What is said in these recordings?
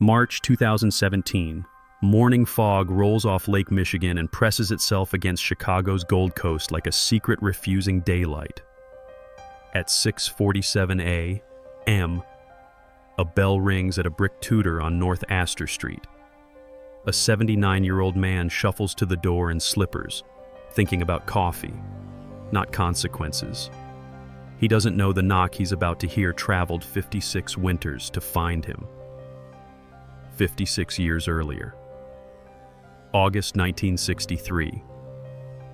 March 2017. Morning fog rolls off Lake Michigan and presses itself against Chicago's Gold Coast like a secret refusing daylight. At 6:47 a.m., a bell rings at a brick Tudor on North Astor Street. A 79-year-old man shuffles to the door in slippers, thinking about coffee, not consequences. He doesn't know the knock he's about to hear traveled 56 winters to find him. 56 years earlier. August 1963.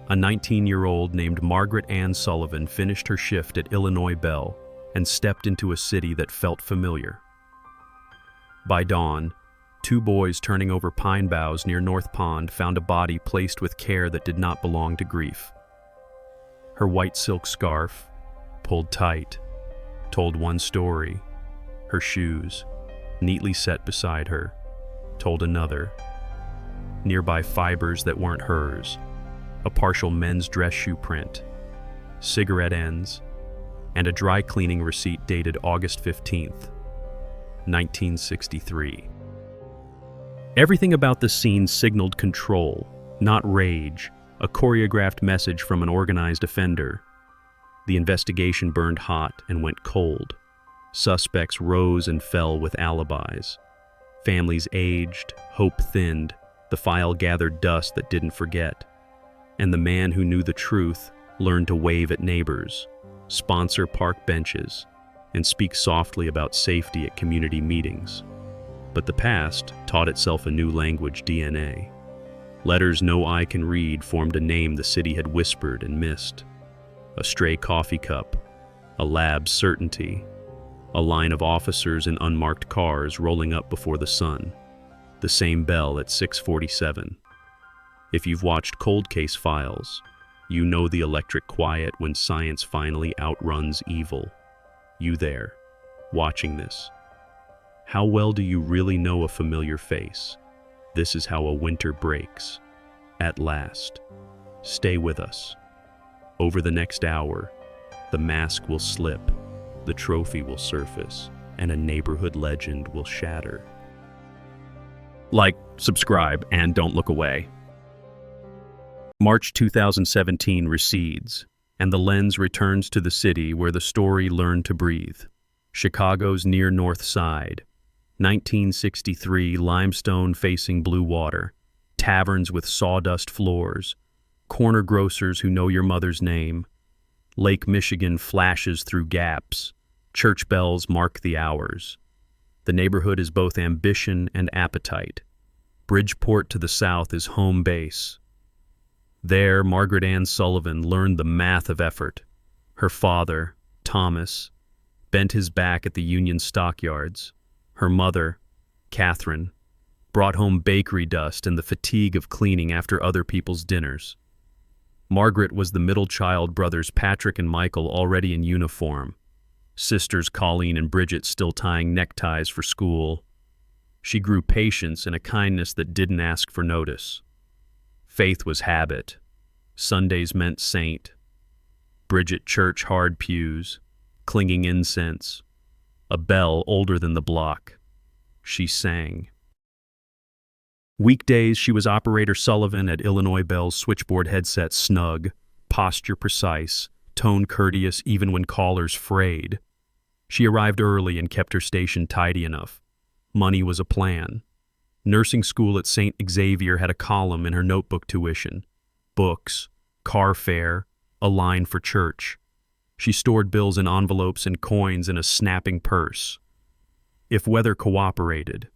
A 19-year-old named Margaret Ann Sullivan finished her shift at Illinois Bell and stepped into a city that felt familiar. By dawn, two boys turning over pine boughs near North Pond found a body placed with care that did not belong to grief. Her white silk scarf, pulled tight, told one story. Her shoes, neatly set beside her, told another. Nearby fibers that weren't hers, a partial men's dress shoe print, cigarette ends, and a dry cleaning receipt dated August 15th, 1963. Everything about the scene signaled control, not rage, a choreographed message from an organized offender. The investigation burned hot and went cold. Suspects rose and fell with alibis. Families aged, hope thinned, the file gathered dust that didn't forget. And the man who knew the truth learned to wave at neighbors, sponsor park benches, and speak softly about safety at community meetings. But the past taught itself a new language DNA. Letters no eye can read formed a name the city had whispered and missed. A stray coffee cup, a lab's certainty, a line of officers in unmarked cars rolling up before the sun. The same bell at 6:47. If you've watched cold case files, you know the electric quiet when science finally outruns evil. You there, watching this. How well do you really know a familiar face? This is how a winter breaks. At last. Stay with us. Over the next hour, the mask will slip, the trophy will surface, and a neighborhood legend will shatter. Like, subscribe, and don't look away. March 2017 recedes, and the lens returns to the city where the story learned to breathe. Chicago's near North Side. 1963 limestone facing blue water. Taverns with sawdust floors. Corner grocers who know your mother's name. Lake Michigan flashes through gaps. Church bells mark the hours. The neighborhood is both ambition and appetite. Bridgeport to the south is home base. There, Margaret Ann Sullivan learned the math of effort. Her father, Thomas, bent his back at the Union stockyards. Her mother, Catherine, brought home bakery dust and the fatigue of cleaning after other people's dinners. Margaret was the middle child, brothers Patrick and Michael already in uniform. Sisters Colleen and Bridget still tying neckties for school. She grew patience and a kindness that didn't ask for notice. Faith was habit. Sundays meant saint. Bridget church hard pews, clinging incense. A bell older than the block. She sang. Weekdays, she was Operator Sullivan at Illinois Bell's switchboard headset snug, posture precise, tone courteous even when callers frayed. She arrived early and kept her station tidy enough. Money was a plan. Nursing school at St. Xavier had a column in her notebook tuition. Books, car fare, a line for church. She stored bills in envelopes and coins in a snapping purse. If weather cooperated,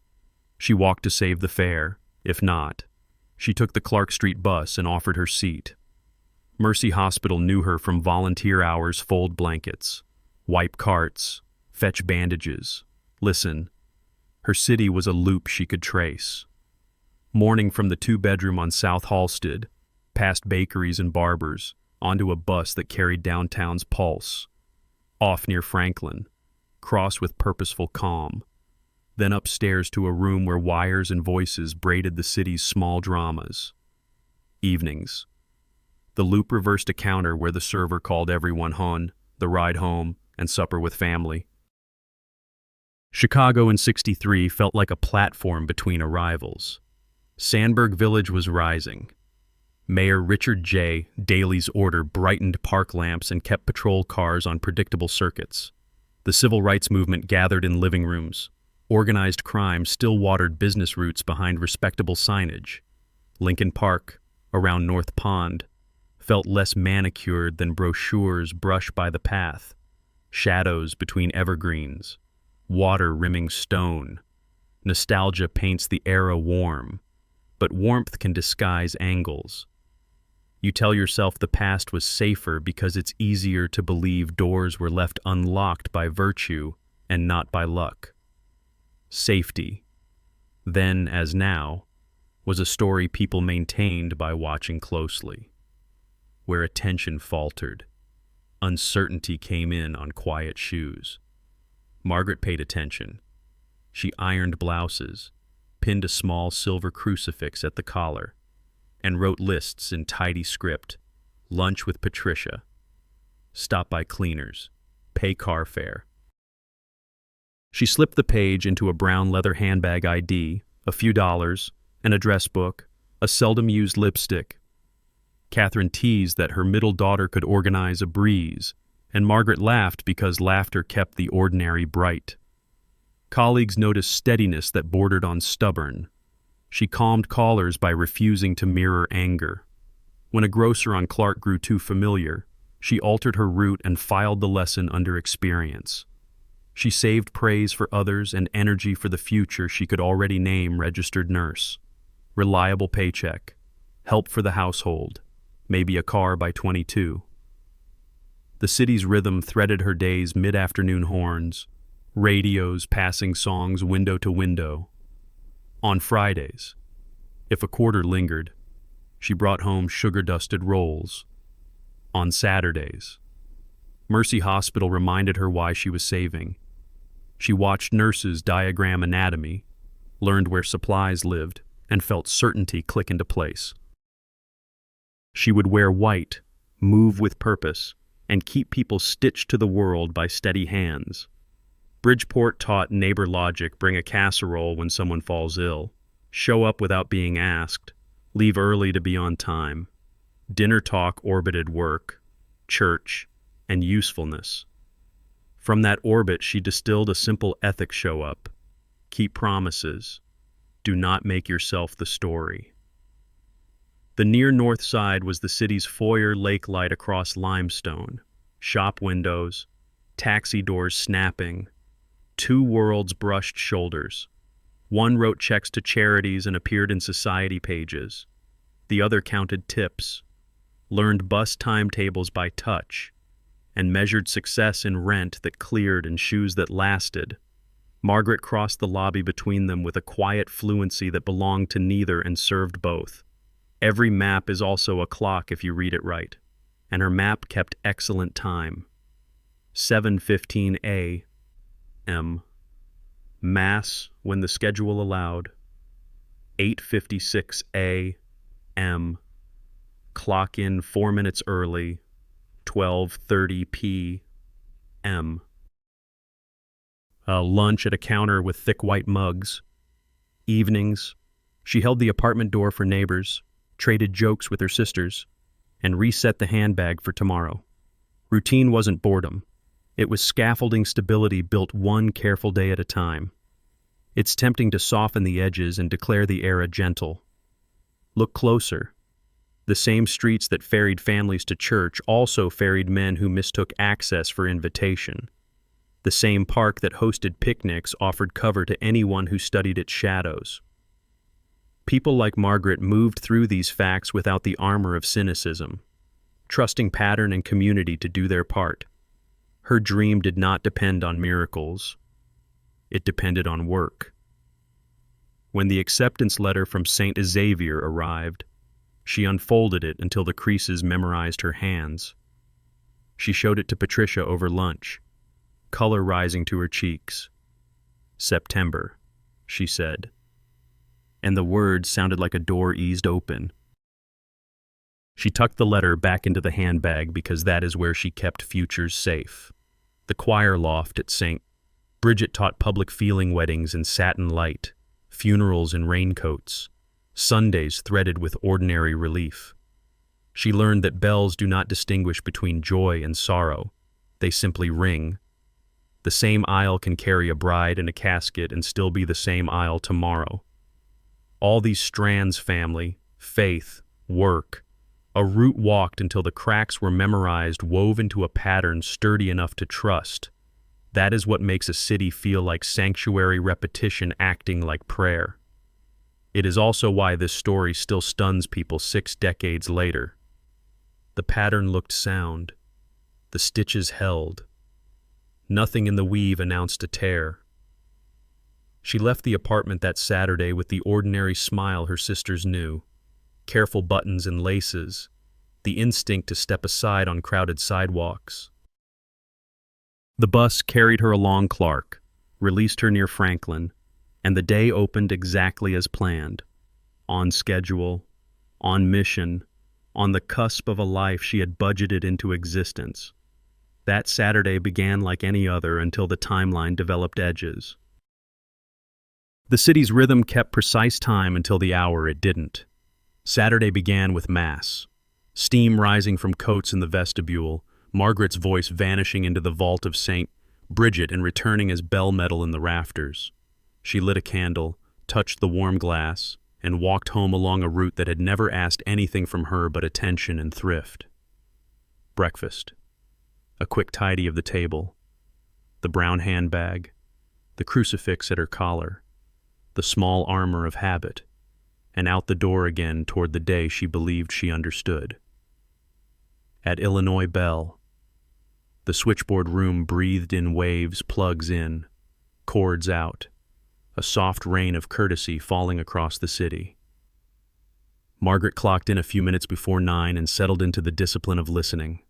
she walked to save the fare. If not, she took the Clark Street bus and offered her seat. Mercy Hospital knew her from volunteer hours, fold blankets, wipe carts, fetch bandages. Listen, her city was a loop she could trace. Morning from the two-bedroom on South Halsted, past bakeries and barbers, onto a bus that carried downtown's pulse. Off near Franklin, cross with purposeful calm. Then upstairs to a room where wires and voices braided the city's small dramas. Evenings. The loop reversed a counter where the server called everyone home, the ride home, and supper with family. Chicago in '63 felt like a platform between arrivals. Sandburg Village was rising. Mayor Richard J. Daley's order brightened park lamps and kept patrol cars on predictable circuits. The civil rights movement gathered in living rooms. Organized crime still watered business routes behind respectable signage. Lincoln Park, around North Pond, felt less manicured than brochures brushed by the path. Shadows between evergreens, water rimming stone. Nostalgia paints the era warm, but warmth can disguise angles. You tell yourself the past was safer because it's easier to believe doors were left unlocked by virtue and not by luck. Safety, then as now, was a story people maintained by watching closely. Where attention faltered, uncertainty came in on quiet shoes. Margaret paid attention. She ironed blouses, pinned a small silver crucifix at the collar, and wrote lists in tidy script. Lunch with Patricia. Stop by cleaners. Pay car fare. She slipped the page into a brown leather handbag ID, a few dollars, an address book, a seldom-used lipstick. Catherine teased that her middle daughter could organize a breeze, and Margaret laughed because laughter kept the ordinary bright. Colleagues noticed steadiness that bordered on stubborn. She calmed callers by refusing to mirror anger. When a grocer on Clark grew too familiar, she altered her route and filed the lesson under experience. She saved praise for others and energy for the future she could already name registered nurse. Reliable paycheck, help for the household, maybe a car by 22. The city's rhythm threaded her day's mid-afternoon horns, radios passing songs window to window. On Fridays, if a quarter lingered, she brought home sugar-dusted rolls. On Saturdays, Mercy Hospital reminded her why she was saving. She watched nurses diagram anatomy, learned where supplies lived, and felt certainty click into place. She would wear white, move with purpose, and keep people stitched to the world by steady hands. Bridgeport taught neighbor logic: bring a casserole when someone falls ill, show up without being asked, leave early to be on time. Dinner talk orbited work, church, and usefulness. From that orbit she distilled a simple ethic: show up, keep promises, do not make yourself the story. The near north side was the city's foyer lake light across limestone, shop windows, taxi doors snapping. Two worlds brushed shoulders. One wrote checks to charities and appeared in society pages. The other counted tips, learned bus timetables by touch, and measured success in rent that cleared and shoes that lasted. Margaret crossed the lobby between them with a quiet fluency that belonged to neither and served both. Every map is also a clock if you read it right, and her map kept excellent time. 7:15 a.m. Mass when the schedule allowed. 8:56 a.m. Clock in 4 minutes early. 12:30 p.m. Lunch at a counter with thick white mugs. Evenings, she held the apartment door for neighbors, traded jokes with her sisters, and reset the handbag for tomorrow. Routine wasn't boredom. It was scaffolding stability built one careful day at a time. It's tempting to soften the edges and declare the era gentle. Look closer. The same streets that ferried families to church also ferried men who mistook access for invitation. The same park that hosted picnics offered cover to anyone who studied its shadows. People like Margaret moved through these facts without the armor of cynicism, trusting pattern and community to do their part. Her dream did not depend on miracles. It depended on work. When the acceptance letter from St. Xavier arrived, she unfolded it until the creases memorized her hands. She showed it to Patricia over lunch, color rising to her cheeks. September, she said. And the words sounded like a door eased open. She tucked the letter back into the handbag because that is where she kept futures safe. The choir loft at St. Bridget taught public feeling weddings in satin light, funerals in raincoats, Sundays threaded with ordinary relief. She learned that bells do not distinguish between joy and sorrow. They simply ring. The same aisle can carry a bride and a casket and still be the same aisle tomorrow. All these strands, family, faith, work, a route walked until the cracks were memorized, wove into a pattern sturdy enough to trust. That is what makes a city feel like sanctuary, repetition acting like prayer. It is also why this story still stuns people 6 decades later. The pattern looked sound. The stitches held. Nothing in the weave announced a tear. She left the apartment that Saturday with the ordinary smile her sisters knew. Careful buttons and laces, the instinct to step aside on crowded sidewalks. The bus carried her along Clark, released her near Franklin, and the day opened exactly as planned. On schedule, on mission, on the cusp of a life she had budgeted into existence. That Saturday began like any other until the timeline developed edges. The city's rhythm kept precise time until the hour it didn't. Saturday began with Mass. Steam rising from coats in the vestibule, Margaret's voice vanishing into the vault of St. Bridget and returning as bell metal in the rafters. She lit a candle, touched the warm glass, and walked home along a route that had never asked anything from her but attention and thrift. Breakfast. A quick tidy of the table. The brown handbag. The crucifix at her collar. The small armor of habit. And out the door again toward the day she believed she understood. At Illinois Bell. The switchboard room breathed in waves, plugs in, cords out. A soft rain of courtesy falling across the city. Margaret clocked in a few minutes before 9 and settled into the discipline of listening.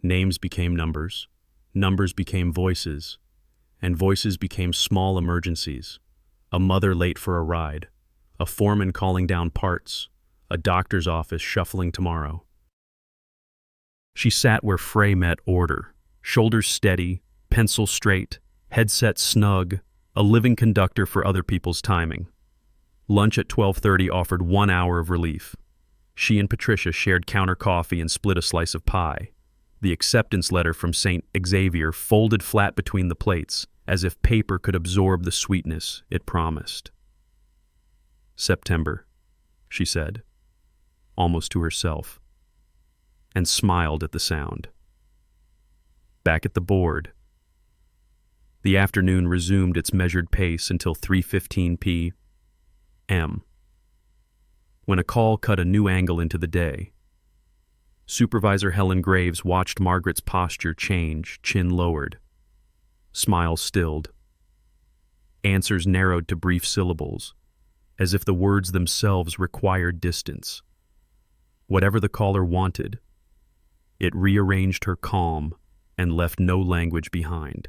Names became numbers, numbers became voices, and voices became small emergencies. A mother late for a ride, a foreman calling down parts, a doctor's office shuffling tomorrow. She sat where fray met order, shoulders steady, pencil straight, headset snug, a living conductor for other people's timing. Lunch at 12:30 offered 1 hour of relief. She and Patricia shared counter coffee and split a slice of pie. The acceptance letter from St. Xavier folded flat between the plates, as if paper could absorb the sweetness it promised. September, she said, almost to herself, and smiled at the sound. Back at the board. The afternoon resumed its measured pace until 3:15 p.m., when a call cut a new angle into the day. Supervisor Helen Graves watched Margaret's posture change, chin lowered. Smile stilled. Answers narrowed to brief syllables, as if the words themselves required distance. Whatever the caller wanted, it rearranged her calm and left no language behind.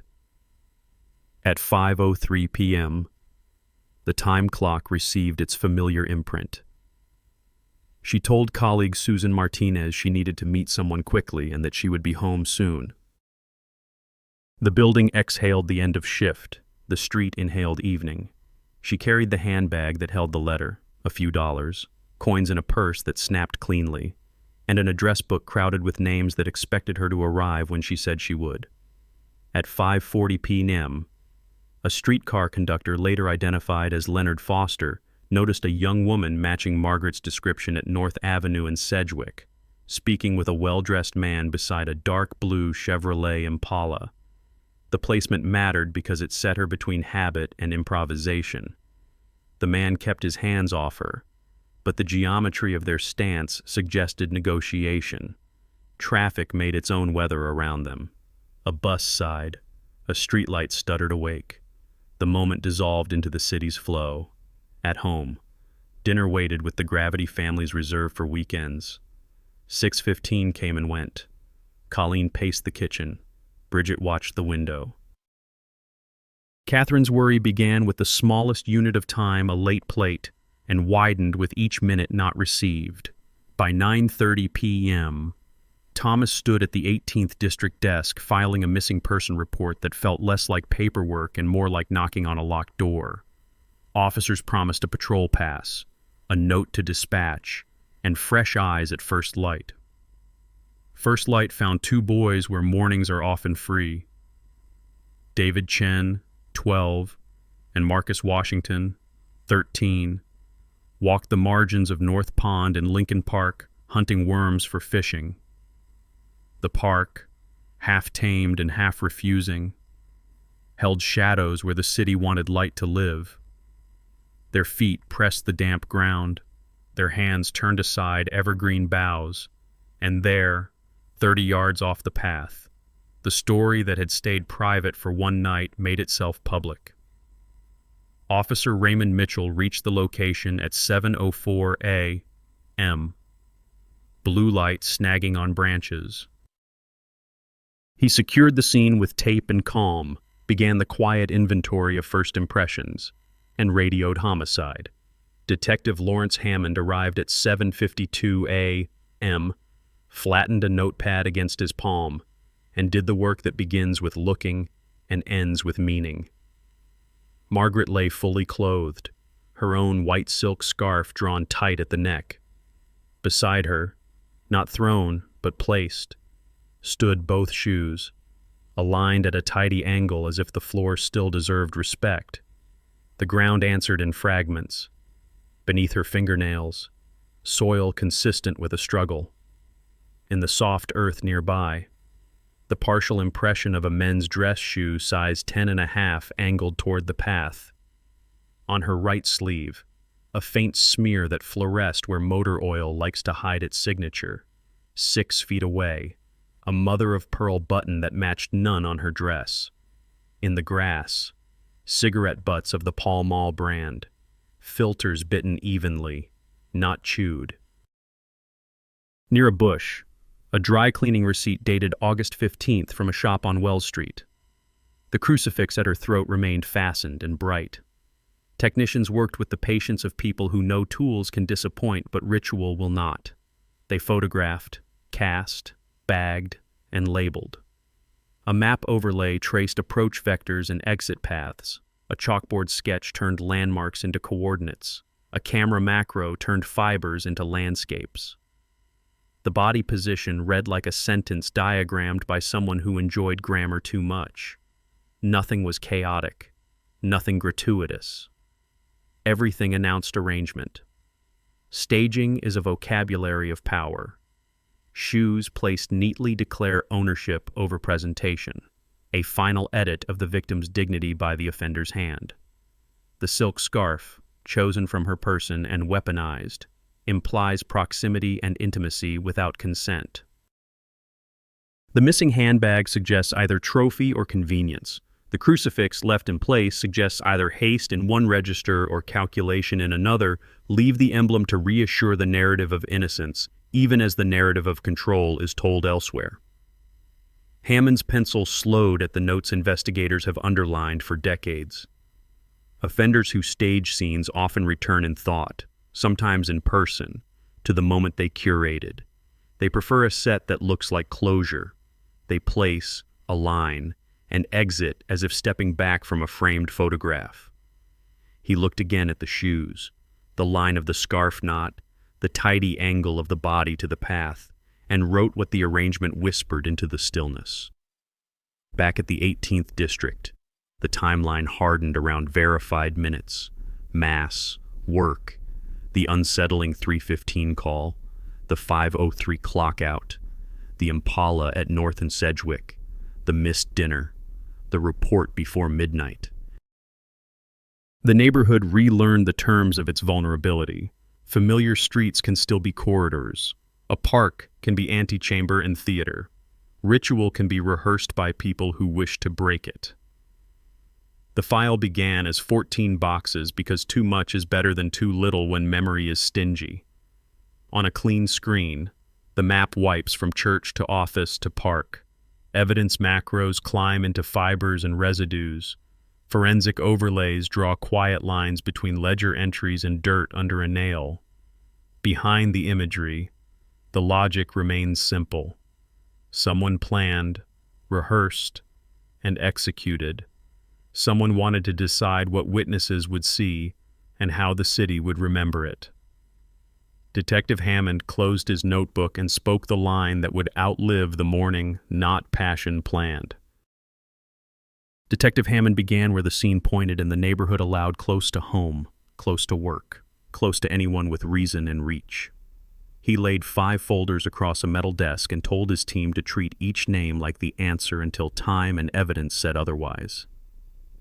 At 5:03 p.m., the time clock received its familiar imprint. She told colleague Susan Martinez she needed to meet someone quickly and that she would be home soon. The building exhaled the end of shift. The street inhaled evening. She carried the handbag that held the letter, a few dollars, coins in a purse that snapped cleanly, and an address book crowded with names that expected her to arrive when she said she would. At 5:40 p.m., a streetcar conductor, later identified as Leonard Foster, noticed a young woman matching Margaret's description at North Avenue in Sedgwick, speaking with a well-dressed man beside a dark blue Chevrolet Impala. The placement mattered because it set her between habit and improvisation. The man kept his hands off her, but the geometry of their stance suggested negotiation. Traffic made its own weather around them. A bus sighed. A streetlight stuttered awake. The moment dissolved into the city's flow. At home, dinner waited with the Gravity families reserved for weekends. 6:15 came and went. Colleen paced the kitchen. Bridget watched the window. Catherine's worry began with the smallest unit of time, a late plate, and widened with each minute not received. By 9:30 p.m., Thomas stood at the 18th District desk, filing a missing person report that felt less like paperwork and more like knocking on a locked door. Officers promised a patrol pass, a note to dispatch, and fresh eyes at First Light. First Light found 2 boys where mornings are often free. David Chen, 12, and Marcus Washington, 13, walked the margins of North Pond in Lincoln Park, hunting worms for fishing. The park, half tamed and half refusing, held shadows where the city wanted light to live. Their feet pressed the damp ground, their hands turned aside evergreen boughs, and there, 30 yards off the path, the story that had stayed private for one night made itself public. Officer Raymond Mitchell reached the location at 7:04 a.m., blue light snagging on branches. He secured the scene with tape and calm, began the quiet inventory of first impressions, and radioed homicide. Detective Lawrence Hammond arrived at 7:52 a.m., flattened a notepad against his palm, and did the work that begins with looking and ends with meaning. Margaret lay fully clothed, her own white silk scarf drawn tight at the neck. Beside her, not thrown but placed, stood both shoes, aligned at a tidy angle as if the floor still deserved respect. The ground answered in fragments. Beneath her fingernails, soil consistent with a struggle. In the soft earth nearby, the partial impression of a men's dress shoe size 10.5 angled toward the path. On her right sleeve, a faint smear that fluoresced where motor oil likes to hide its signature. 6 feet away, a mother-of-pearl button that matched none on her dress. In the grass, cigarette butts of the Pall Mall brand, filters bitten evenly, not chewed. Near a bush, a dry cleaning receipt dated August 15th from a shop on Wells Street. The crucifix at her throat remained fastened and bright. Technicians worked with the patience of people who know tools can disappoint but ritual will not. They photographed, cast, bagged, and labeled. A map overlay traced approach vectors and exit paths. A chalkboard sketch turned landmarks into coordinates. A camera macro turned fibers into landscapes. The body position read like a sentence diagrammed by someone who enjoyed grammar too much. Nothing was chaotic, nothing gratuitous. Everything announced arrangement. Staging is a vocabulary of power. Shoes placed neatly declare ownership over presentation, a final edit of the victim's dignity by the offender's hand. The silk scarf, chosen from her person and weaponized, implies proximity and intimacy without consent. The missing handbag suggests either trophy or convenience. The crucifix left in place suggests either haste in one register or calculation in another. Leave the emblem to reassure the narrative of innocence, even as the narrative of control is told elsewhere. Hammond's pencil slowed at the notes investigators have underlined for decades. Offenders who stage scenes often return in thought, sometimes in person, to the moment they curated. They prefer a set that looks like closure. They place, align, and exit as if stepping back from a framed photograph. He looked again at the shoes, the line of the scarf knot, the tidy angle of the body to the path, and wrote what the arrangement whispered into the stillness. Back at the 18th District, the timeline hardened around verified minutes, mass, work, the unsettling 3:15 call, the 5:03 clock out, the Impala at North and Sedgwick, the missed dinner, the report before midnight. The neighborhood relearned the terms of its vulnerability. Familiar streets can still be corridors. A park can be antechamber and theater. Ritual can be rehearsed by people who wish to break it. The file began as 14 boxes because too much is better than too little when memory is stingy. On a clean screen, the map wipes from church to office to park. Evidence macros climb into fibers and residues. Forensic overlays draw quiet lines between ledger entries and dirt under a nail. Behind the imagery, the logic remains simple. Someone planned, rehearsed, and executed. Someone wanted to decide what witnesses would see and how the city would remember it. Detective Hammond closed his notebook and spoke the line that would outlive the morning not passion planned. Detective Hammond began where the scene pointed in the neighborhood allowed, close to home, close to work, close to anyone with reason and reach. He laid 5 folders across a metal desk and told his team to treat each name like the answer until time and evidence said otherwise.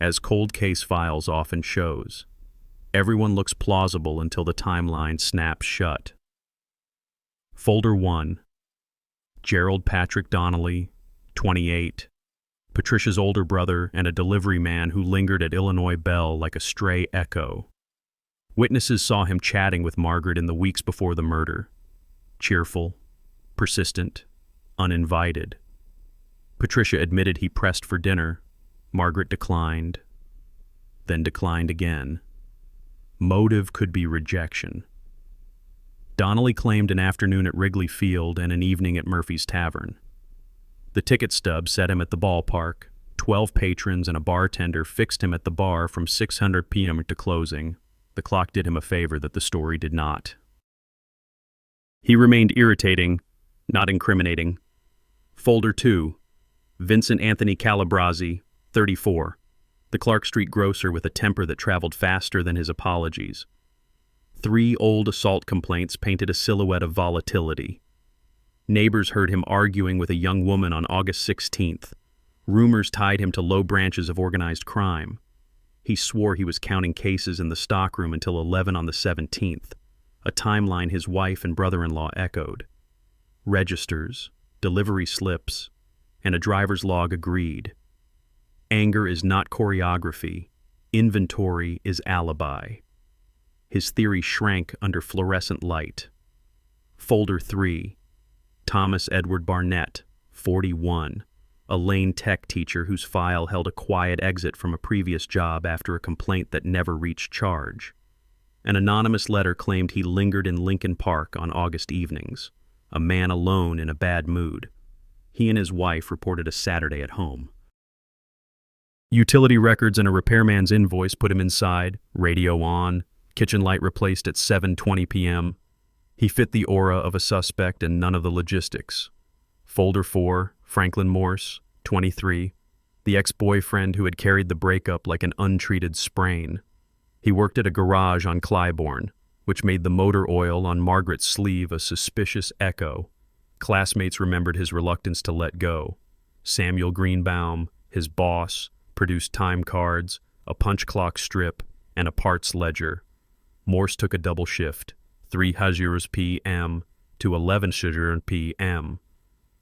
As cold case files often shows, everyone looks plausible until the timeline snaps shut. Folder 1. Gerald Patrick Donnelly, 28. Patricia's older brother and a delivery man who lingered at Illinois Bell like a stray echo. Witnesses saw him chatting with Margaret in the weeks before the murder. Cheerful, persistent, uninvited. Patricia admitted he pressed for dinner. Margaret declined, then declined again. Motive could be rejection. Donnelly claimed an afternoon at Wrigley Field and an evening at Murphy's Tavern. The ticket stub set him at the ballpark. 12 patrons and a bartender fixed him at the bar from 600 p.m. to closing. The clock did him a favor that the story did not. He remained irritating, not incriminating. Folder 2. Vincent Anthony Calabrazzi, 34. The Clark Street grocer with a temper that traveled faster than his apologies. 3 old assault complaints painted a silhouette of volatility. Neighbors heard him arguing with a young woman on August 16th. Rumors tied him to low branches of organized crime. He swore he was counting cases in the stockroom until 11 on the 17th, a timeline his wife and brother-in-law echoed. Registers, delivery slips, and a driver's log agreed. Anger is not choreography. Inventory is alibi. His theory shrank under fluorescent light. Folder 3. Thomas Edward Barnett, 41. A Lane Tech teacher whose file held a quiet exit from a previous job after a complaint that never reached charge. An anonymous letter claimed he lingered in Lincoln Park on August evenings, a man alone in a bad mood. He and his wife reported a Saturday at home. Utility records and a repairman's invoice put him inside, radio on, kitchen light replaced at 7:20 p.m. He fit the aura of a suspect and none of the logistics. Folder 4, Franklin Morse, 23, the ex-boyfriend who had carried the breakup like an untreated sprain. He worked at a garage on Clybourne, which made the motor oil on Margaret's sleeve a suspicious echo. Classmates remembered his reluctance to let go. Samuel Greenbaum, his boss, produced time cards, a punch clock strip, and a parts ledger. Morse took a double shift, 3 p.m. to 11 p.m.,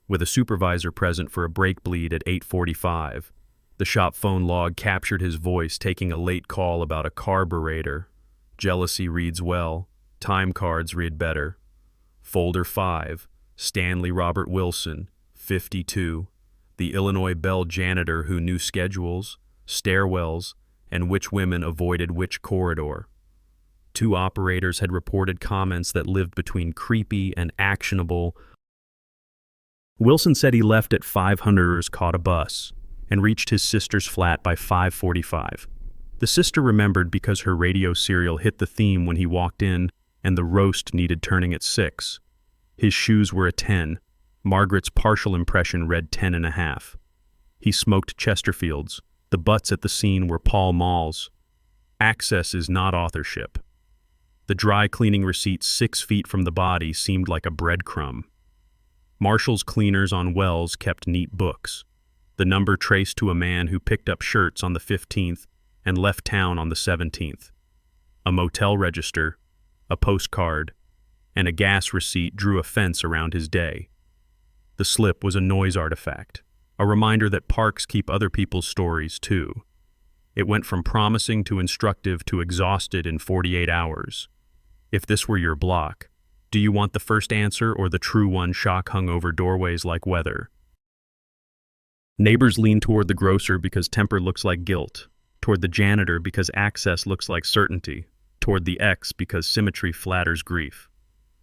with a supervisor present for a break bleed at 8:45. The shop phone log captured his voice taking a late call about a carburetor. Jealousy reads well. Time cards read better. Folder 5. Stanley Robert Wilson, 52. The Illinois Bell janitor who knew schedules, stairwells, and which women avoided which corridor. 2 operators had reported comments that lived between creepy and actionable. Wilson said he left at 500, caught a bus, and reached his sister's flat by 5:45. The sister remembered because her radio serial hit the theme when he walked in, and the roast needed turning at 6. His shoes were a 10. Margaret's partial impression read 10.5. He smoked Chesterfields. The butts at the scene were Pall Malls. Access is not authorship. The dry cleaning receipt 6 feet from the body seemed like a breadcrumb. Marshall's cleaners on Wells kept neat books. The number traced to a man who picked up shirts on the 15th and left town on the 17th. A motel register, a postcard, and a gas receipt drew a fence around his day. The slip was a noise artifact, a reminder that parks keep other people's stories too. It went from promising to instructive to exhausted in 48 hours. If this were your block, do you want the first answer or the true one shock hung over doorways like weather? Neighbors lean toward the grocer because temper looks like guilt, toward the janitor because access looks like certainty, toward the ex because symmetry flatters grief.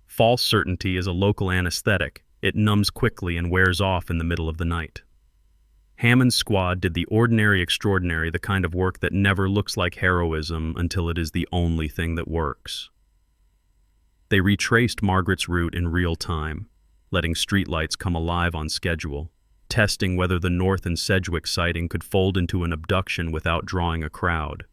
False certainty is a local anesthetic. It numbs quickly and wears off in the middle of the night. Hammond's squad did the ordinary extraordinary, the kind of work that never looks like heroism until it is the only thing that works. They retraced Margaret's route in real time, letting streetlights come alive on schedule, testing whether the North and Sedgwick sighting could fold into an abduction without drawing a crowd.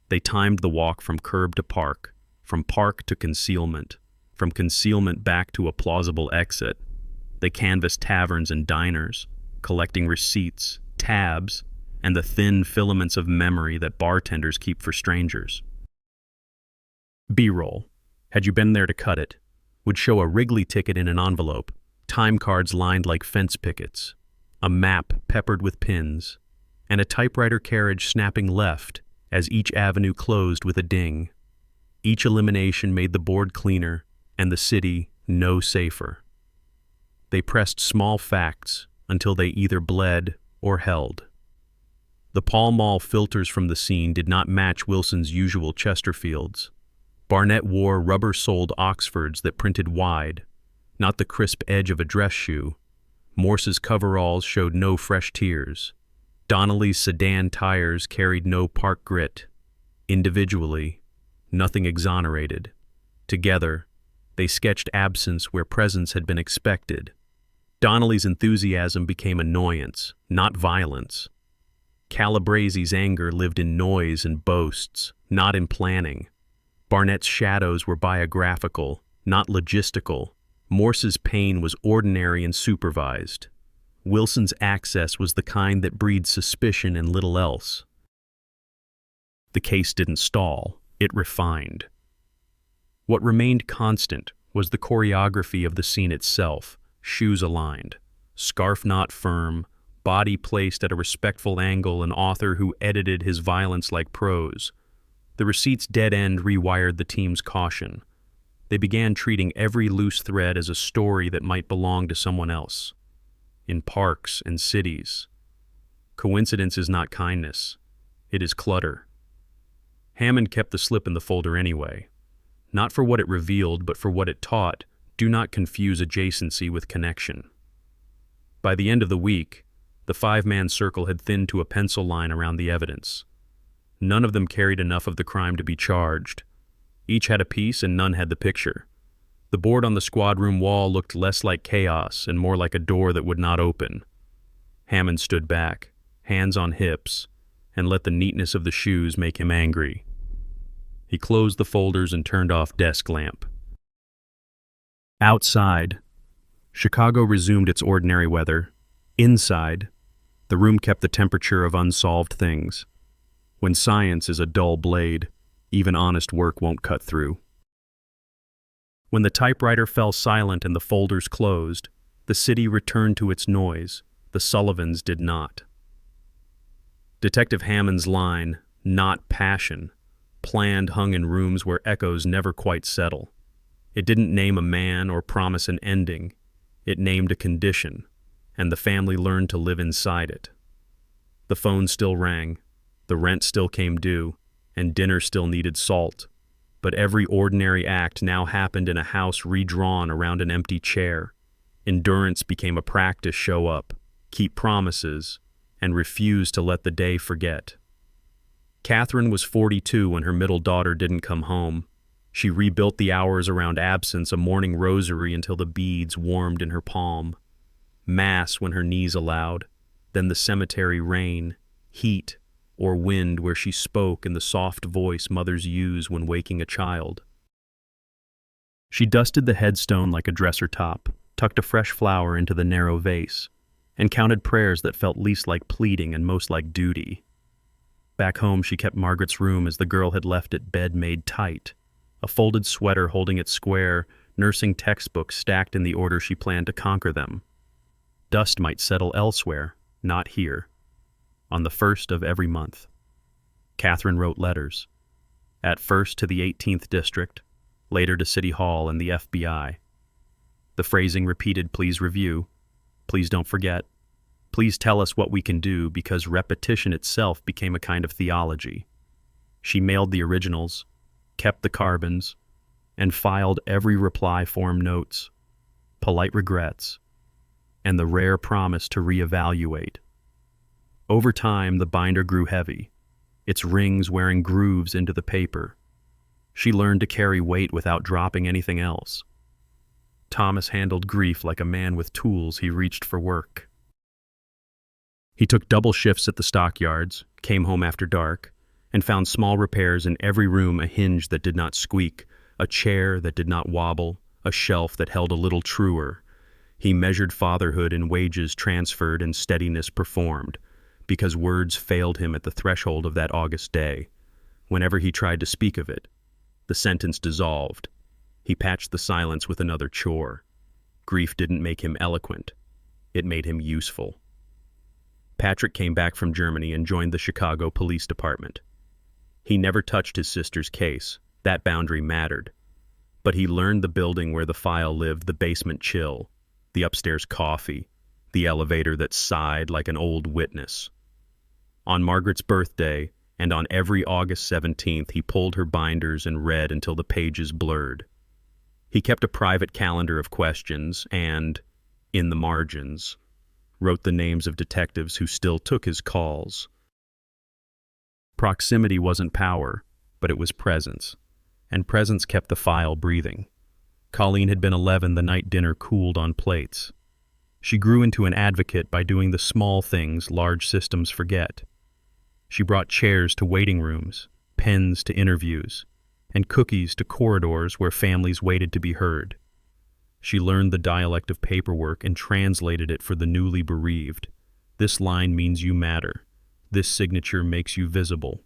They timed the walk from curb to park, from park to concealment, from concealment back to a plausible exit. They canvassed taverns and diners, collecting receipts, tabs, and the thin filaments of memory that bartenders keep for strangers. B-roll, had you been there to cut it, would show a Wrigley ticket in an envelope, time cards lined like fence pickets, a map peppered with pins, and a typewriter carriage snapping left as each avenue closed with a ding. Each elimination made the board cleaner and the city no safer. They pressed small facts until they either bled or held. The Pall Mall filters from the scene did not match Wilson's usual Chesterfields. Barnett wore rubber-soled Oxfords that printed wide, not the crisp edge of a dress shoe. Morse's coveralls showed no fresh tears. Donnelly's sedan tires carried no park grit. Individually, nothing exonerated. Together, they sketched absence where presence had been expected. Donnelly's enthusiasm became annoyance, not violence. Calabresi's anger lived in noise and boasts, not in planning. Barnett's shadows were biographical, not logistical. Morse's pain was ordinary and supervised. Wilson's access was the kind that breeds suspicion and little else. The case didn't stall, it refined. What remained constant was the choreography of the scene itself, shoes aligned, scarf knot firm, body placed at a respectful angle, an author who edited his violence like prose. The receipt's dead end rewired the team's caution. They began treating every loose thread as a story that might belong to someone else. In parks and cities, coincidence is not kindness, it is clutter. Hammond kept the slip in the folder anyway. Not for what it revealed, but for what it taught. Do not confuse adjacency with connection. By the end of the week, the five-man circle had thinned to a pencil line around the evidence. None of them carried enough of the crime to be charged. Each had a piece and none had the picture. The board on the squad room wall looked less like chaos and more like a door that would not open. Hammond stood back, hands on hips, and let the neatness of the shoes make him angry. He closed the folders and turned off desk lamp. Outside, Chicago resumed its ordinary weather. Inside, the room kept the temperature of unsolved things. When science is a dull blade, even honest work won't cut through. When the typewriter fell silent and the folders closed, the city returned to its noise. The Sullivans did not. Detective Hammond's line, "not passion," planned hung in rooms where echoes never quite settle. It didn't name a man or promise an ending. It named a condition, and the family learned to live inside it. The phone still rang, the rent still came due, and dinner still needed salt. But every ordinary act now happened in a house redrawn around an empty chair. Endurance became a practice: show up, keep promises, and refuse to let the day forget. Catherine was 42 when her middle daughter didn't come home. She rebuilt the hours around absence, a morning rosary until the beads warmed in her palm. Mass when her knees allowed, then the cemetery rain, heat, or wind where she spoke in the soft voice mothers use when waking a child. She dusted the headstone like a dresser top, tucked a fresh flower into the narrow vase, and counted prayers that felt least like pleading and most like duty. Back home, she kept Margaret's room as the girl had left it, bed made tight, a folded sweater holding it square, nursing textbooks stacked in the order she planned to conquer them. Dust might settle elsewhere, not here. On the 1st of every month. Catherine wrote letters. At first to the 18th District, later to City Hall and the FBI. The phrasing repeated, "Please review. Please don't forget. Please tell us what we can do," because repetition itself became a kind of theology. She mailed the originals, kept the carbons, and filed every reply form notes. Polite regrets, and the rare promise to reevaluate. Over time, the binder grew heavy, its rings wearing grooves into the paper. She learned to carry weight without dropping anything else. Thomas handled grief like a man with tools he reached for work. He took double shifts at the stockyards, came home after dark, and found small repairs in every room: a hinge that did not squeak, a chair that did not wobble, a shelf that held a little truer. He measured fatherhood in wages transferred and steadiness performed, because words failed him at the threshold of that August day. Whenever he tried to speak of it, the sentence dissolved. He patched the silence with another chore. Grief didn't make him eloquent. It made him useful. Patrick came back from Germany and joined the Chicago Police Department. He never touched his sister's case. That boundary mattered. But he learned the building where the file lived, the basement chill, the upstairs coffee, the elevator that sighed like an old witness. On Margaret's birthday, and on every August 17th, he pulled her binders and read until the pages blurred. He kept a private calendar of questions and, in the margins, wrote the names of detectives who still took his calls. Proximity wasn't power, but it was presence, and presence kept the file breathing. Colleen had been 11 the night dinner cooled on plates. She grew into an advocate by doing the small things large systems forget. She brought chairs to waiting rooms, pens to interviews, and cookies to corridors where families waited to be heard. She learned the dialect of paperwork and translated it for the newly bereaved. This line means you matter. This signature makes you visible.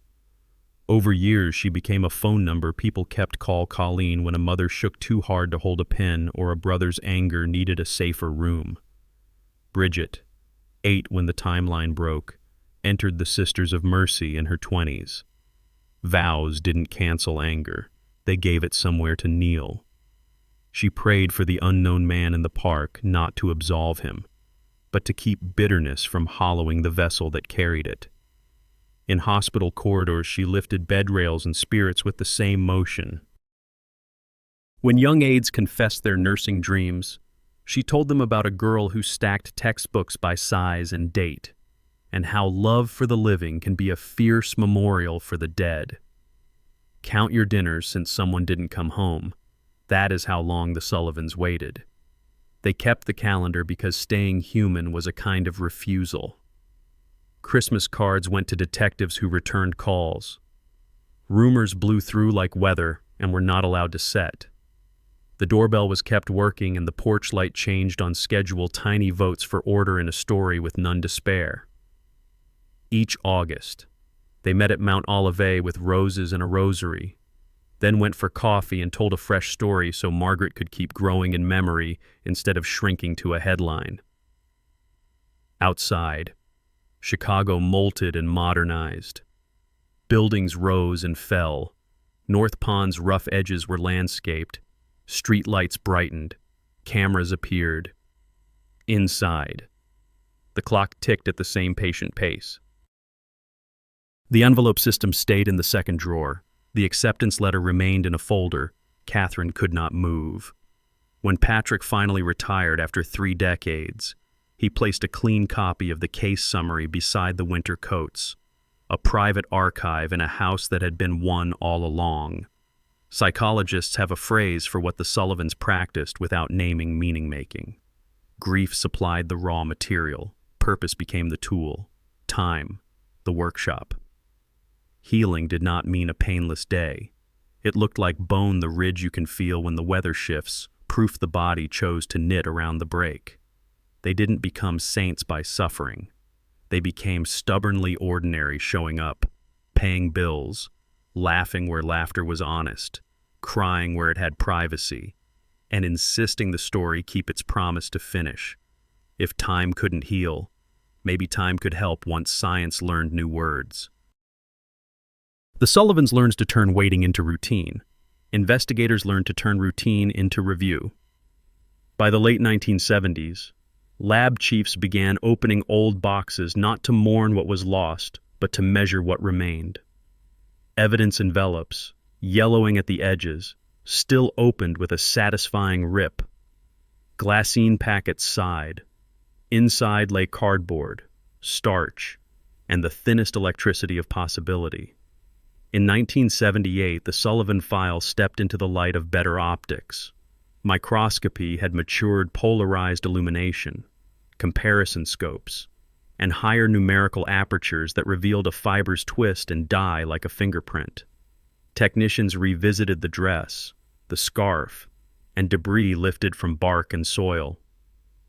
Over years, she became a phone number people kept call Colleen when a mother shook too hard to hold a pen or a brother's anger needed a safer room. Bridget, 8 when the timeline broke, entered the Sisters of Mercy in her 20s. Vows didn't cancel anger. They gave it somewhere to kneel. She prayed for the unknown man in the park not to absolve him, but to keep bitterness from hollowing the vessel that carried it. In hospital corridors, she lifted bed rails and spirits with the same motion. When young aides confessed their nursing dreams, she told them about a girl who stacked textbooks by size and date, and how love for the living can be a fierce memorial for the dead. Count your dinners since someone didn't come home. That is how long the Sullivans waited. They kept the calendar because staying human was a kind of refusal. Christmas cards went to detectives who returned calls. Rumors blew through like weather and were not allowed to set. The doorbell was kept working and the porch light changed on schedule, tiny votes for order in a story with none to spare. Each August, they met at Mount Olivet with roses and a rosary, then went for coffee and told a fresh story so Margaret could keep growing in memory instead of shrinking to a headline. Outside, Chicago molted and modernized. Buildings rose and fell. North Pond's rough edges were landscaped. Street lights brightened. Cameras appeared. Inside, the clock ticked at the same patient pace. The envelope system stayed in the second drawer. The acceptance letter remained in a folder. Catherine could not move. When Patrick finally retired after 3 decades, he placed a clean copy of the case summary beside the winter coats, a private archive in a house that had been won all along. Psychologists have a phrase for what the Sullivans practiced without naming meaning-making. Grief supplied the raw material. Purpose became the tool. Time, the workshop. Healing did not mean a painless day. It looked like bone, the ridge you can feel when the weather shifts, proof the body chose to knit around the break. They didn't become saints by suffering. They became stubbornly ordinary, showing up, paying bills, laughing where laughter was honest, crying where it had privacy, and insisting the story keep its promise to finish. If time couldn't heal, maybe time could help once science learned new words. The Sullivans learned to turn waiting into routine. Investigators learned to turn routine into review. By the late 1970s, lab chiefs began opening old boxes not to mourn what was lost, but to measure what remained. Evidence envelopes, yellowing at the edges, still opened with a satisfying rip. Glassine packets sighed. Inside lay cardboard, starch, and the thinnest electricity of possibility. In 1978, the Sullivan file stepped into the light of better optics. Microscopy had matured polarized illumination, comparison scopes, and higher numerical apertures that revealed a fiber's twist and die like a fingerprint. Technicians revisited the dress, the scarf, and debris lifted from bark and soil.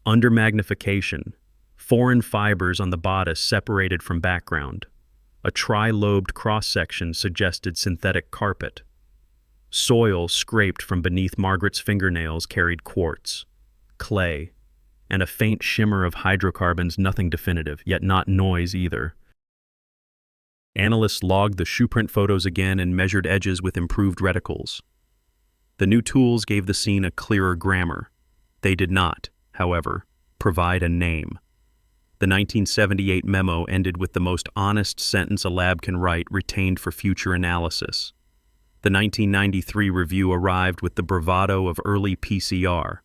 Under magnification, foreign fibers on the bodice separated from background. A tri-lobed cross-section suggested synthetic carpet. Soil scraped from beneath Margaret's fingernails carried quartz, clay, and a faint shimmer of hydrocarbons, nothing definitive, yet not noise either. Analysts logged the shoeprint photos again and measured edges with improved reticles. The new tools gave the scene a clearer grammar. They did not, however, provide a name. The 1978 memo ended with the most honest sentence a lab can write, retained for future analysis. The 1993 review arrived with the bravado of early PCR.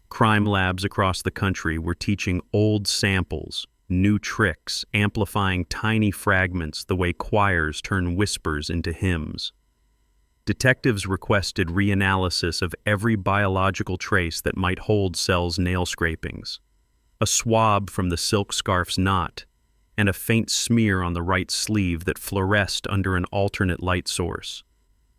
Crime labs across the country were teaching old samples, new tricks, amplifying tiny fragments the way choirs turn whispers into hymns. Detectives requested reanalysis of every biological trace that might hold Cell's nail scrapings. A swab from the silk scarf's knot, and a faint smear on the right sleeve that fluoresced under an alternate light source.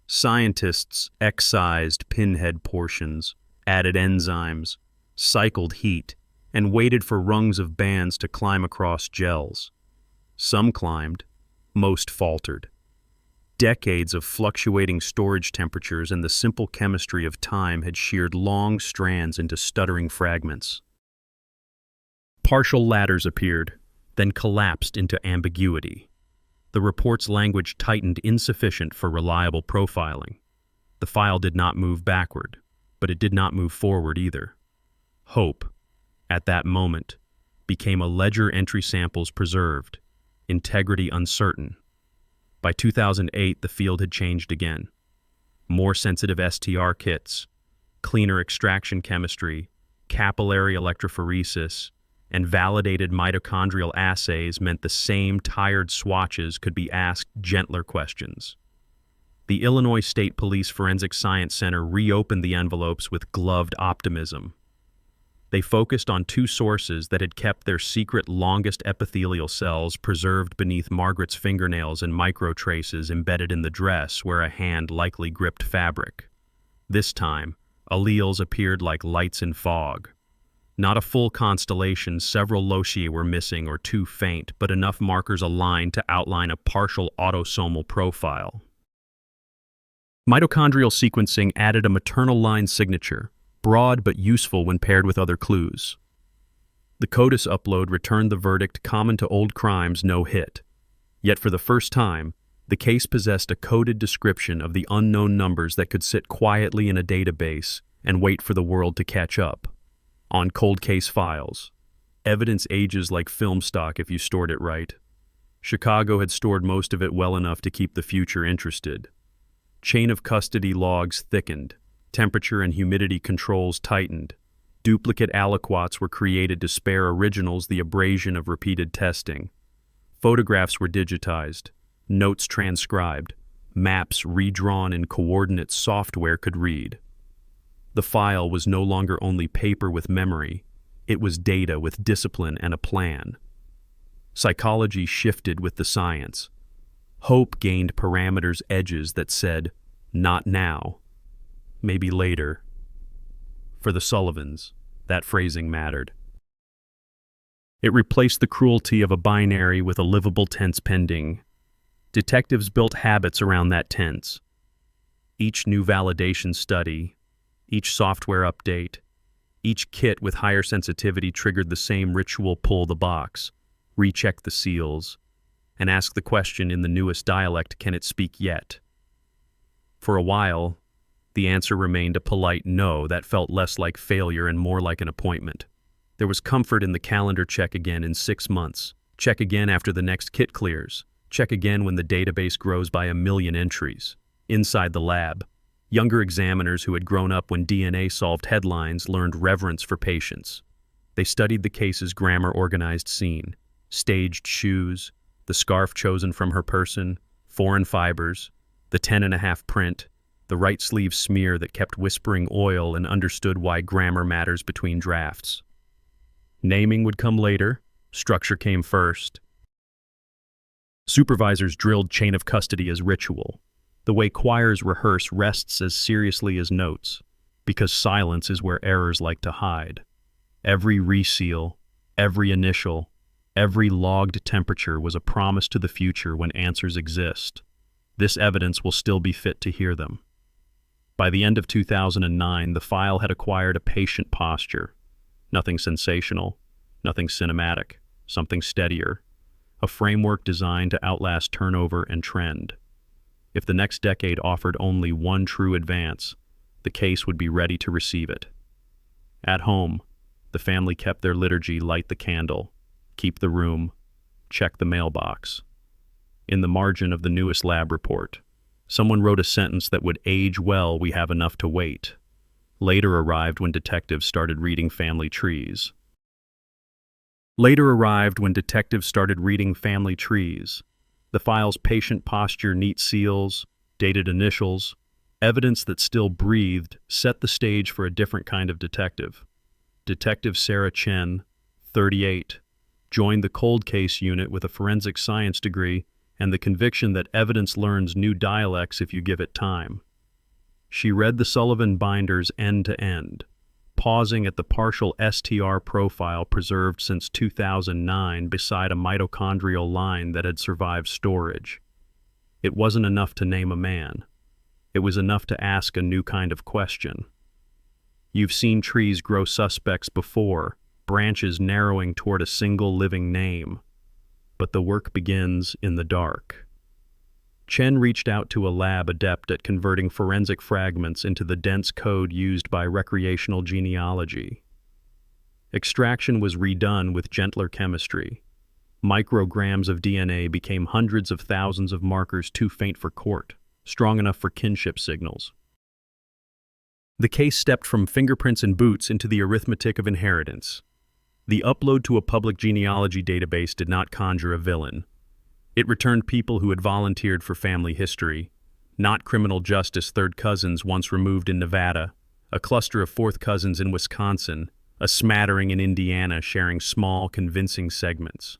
Scientists excised pinhead portions, added enzymes, cycled heat, and waited for rungs of bands to climb across gels. Some climbed, most faltered. Decades of fluctuating storage temperatures and the simple chemistry of time had sheared long strands into stuttering fragments. Partial ladders appeared, then collapsed into ambiguity. The report's language tightened insufficient for reliable profiling. The file did not move backward, but it did not move forward either. Hope, at that moment, became a ledger entry samples preserved, integrity uncertain. By 2008, the field had changed again. More sensitive STR kits, cleaner extraction chemistry, capillary electrophoresis, and validated mitochondrial assays meant the same tired swatches could be asked gentler questions. The Illinois State Police Forensic Science Center reopened the envelopes with gloved optimism. They focused on two sources that had kept their secret longest epithelial cells preserved beneath Margaret's fingernails and microtraces embedded in the dress where a hand likely gripped fabric. This time, alleles appeared like lights in fog. Not a full constellation, several loci were missing or too faint, but enough markers aligned to outline a partial autosomal profile. Mitochondrial sequencing added a maternal line signature, broad but useful when paired with other clues. The CODIS upload returned the verdict common to old crimes, no hit. Yet for the first time, the case possessed a coded description of the unknown numbers that could sit quietly in a database and wait for the world to catch up. On cold case files, evidence ages like film stock if you stored it right. Chicago had stored most of it well enough to keep the future interested. Chain of custody logs thickened. Temperature and humidity controls tightened. Duplicate aliquots were created to spare originals the abrasion of repeated testing. Photographs were digitized, notes transcribed, maps redrawn in coordinates software could read. The file was no longer only paper with memory, it was data with discipline and a plan. Psychology shifted with the science. Hope gained parameters edges that said, not now. Maybe later. For the Sullivans, that phrasing mattered. It replaced the cruelty of a binary with a livable tense pending. Detectives built habits around that tense. Each new validation study, each software update, each kit with higher sensitivity triggered the same ritual: pull the box, recheck the seals, and ask the question in the newest dialect, can it speak yet? For a while, the answer remained a polite no that felt less like failure and more like an appointment. There was comfort in the calendar: check again in 6 months, check again after the next kit clears, check again when the database grows by 1 million entries. Inside the lab, younger examiners who had grown up when DNA solved headlines learned reverence for patience. They studied the case's grammar-organized scene, staged shoes, the scarf chosen from her person, foreign fibers, the 10.5 print, the right sleeve smear that kept whispering oil, and understood why grammar matters between drafts. Naming would come later, structure came first. Supervisors drilled chain of custody as ritual. The way choirs rehearse rests as seriously as notes, because silence is where errors like to hide. Every reseal, every initial, every logged temperature was a promise to the future when answers exist. This evidence will still be fit to hear them. By the end of 2009, the file had acquired a patient posture. Nothing sensational, nothing cinematic, something steadier. A framework designed to outlast turnover and trend. If the next decade offered only one true advance, the case would be ready to receive it. At home, the family kept their liturgy: light the candle, keep the room, check the mailbox. In the margin of the newest lab report, someone wrote a sentence that would age well: we have enough to wait. Later arrived when detectives started reading family trees. The file's patient posture, neat seals, dated initials, evidence that still breathed, set the stage for a different kind of detective. Detective Sarah Chen, 38, joined the cold case unit with a forensic science degree and the conviction that evidence learns new dialects if you give it time. She read the Sullivan binders end to end, pausing at the partial STR profile preserved since 2009 beside a mitochondrial line that had survived storage. It wasn't enough to name a man. It was enough to ask a new kind of question. You've seen trees grow suspects before, branches narrowing toward a single living name. But the work begins in the dark. Chen reached out to a lab adept at converting forensic fragments into the dense code used by recreational genealogy. Extraction was redone with gentler chemistry. Micrograms of DNA became hundreds of thousands of markers too faint for court, strong enough for kinship signals. The case stepped from fingerprints and boots into the arithmetic of inheritance. The upload to a public genealogy database did not conjure a villain. It returned people who had volunteered for family history, not criminal justice third cousins once removed in Nevada, a cluster of fourth cousins in Wisconsin, a smattering in Indiana sharing small, convincing segments.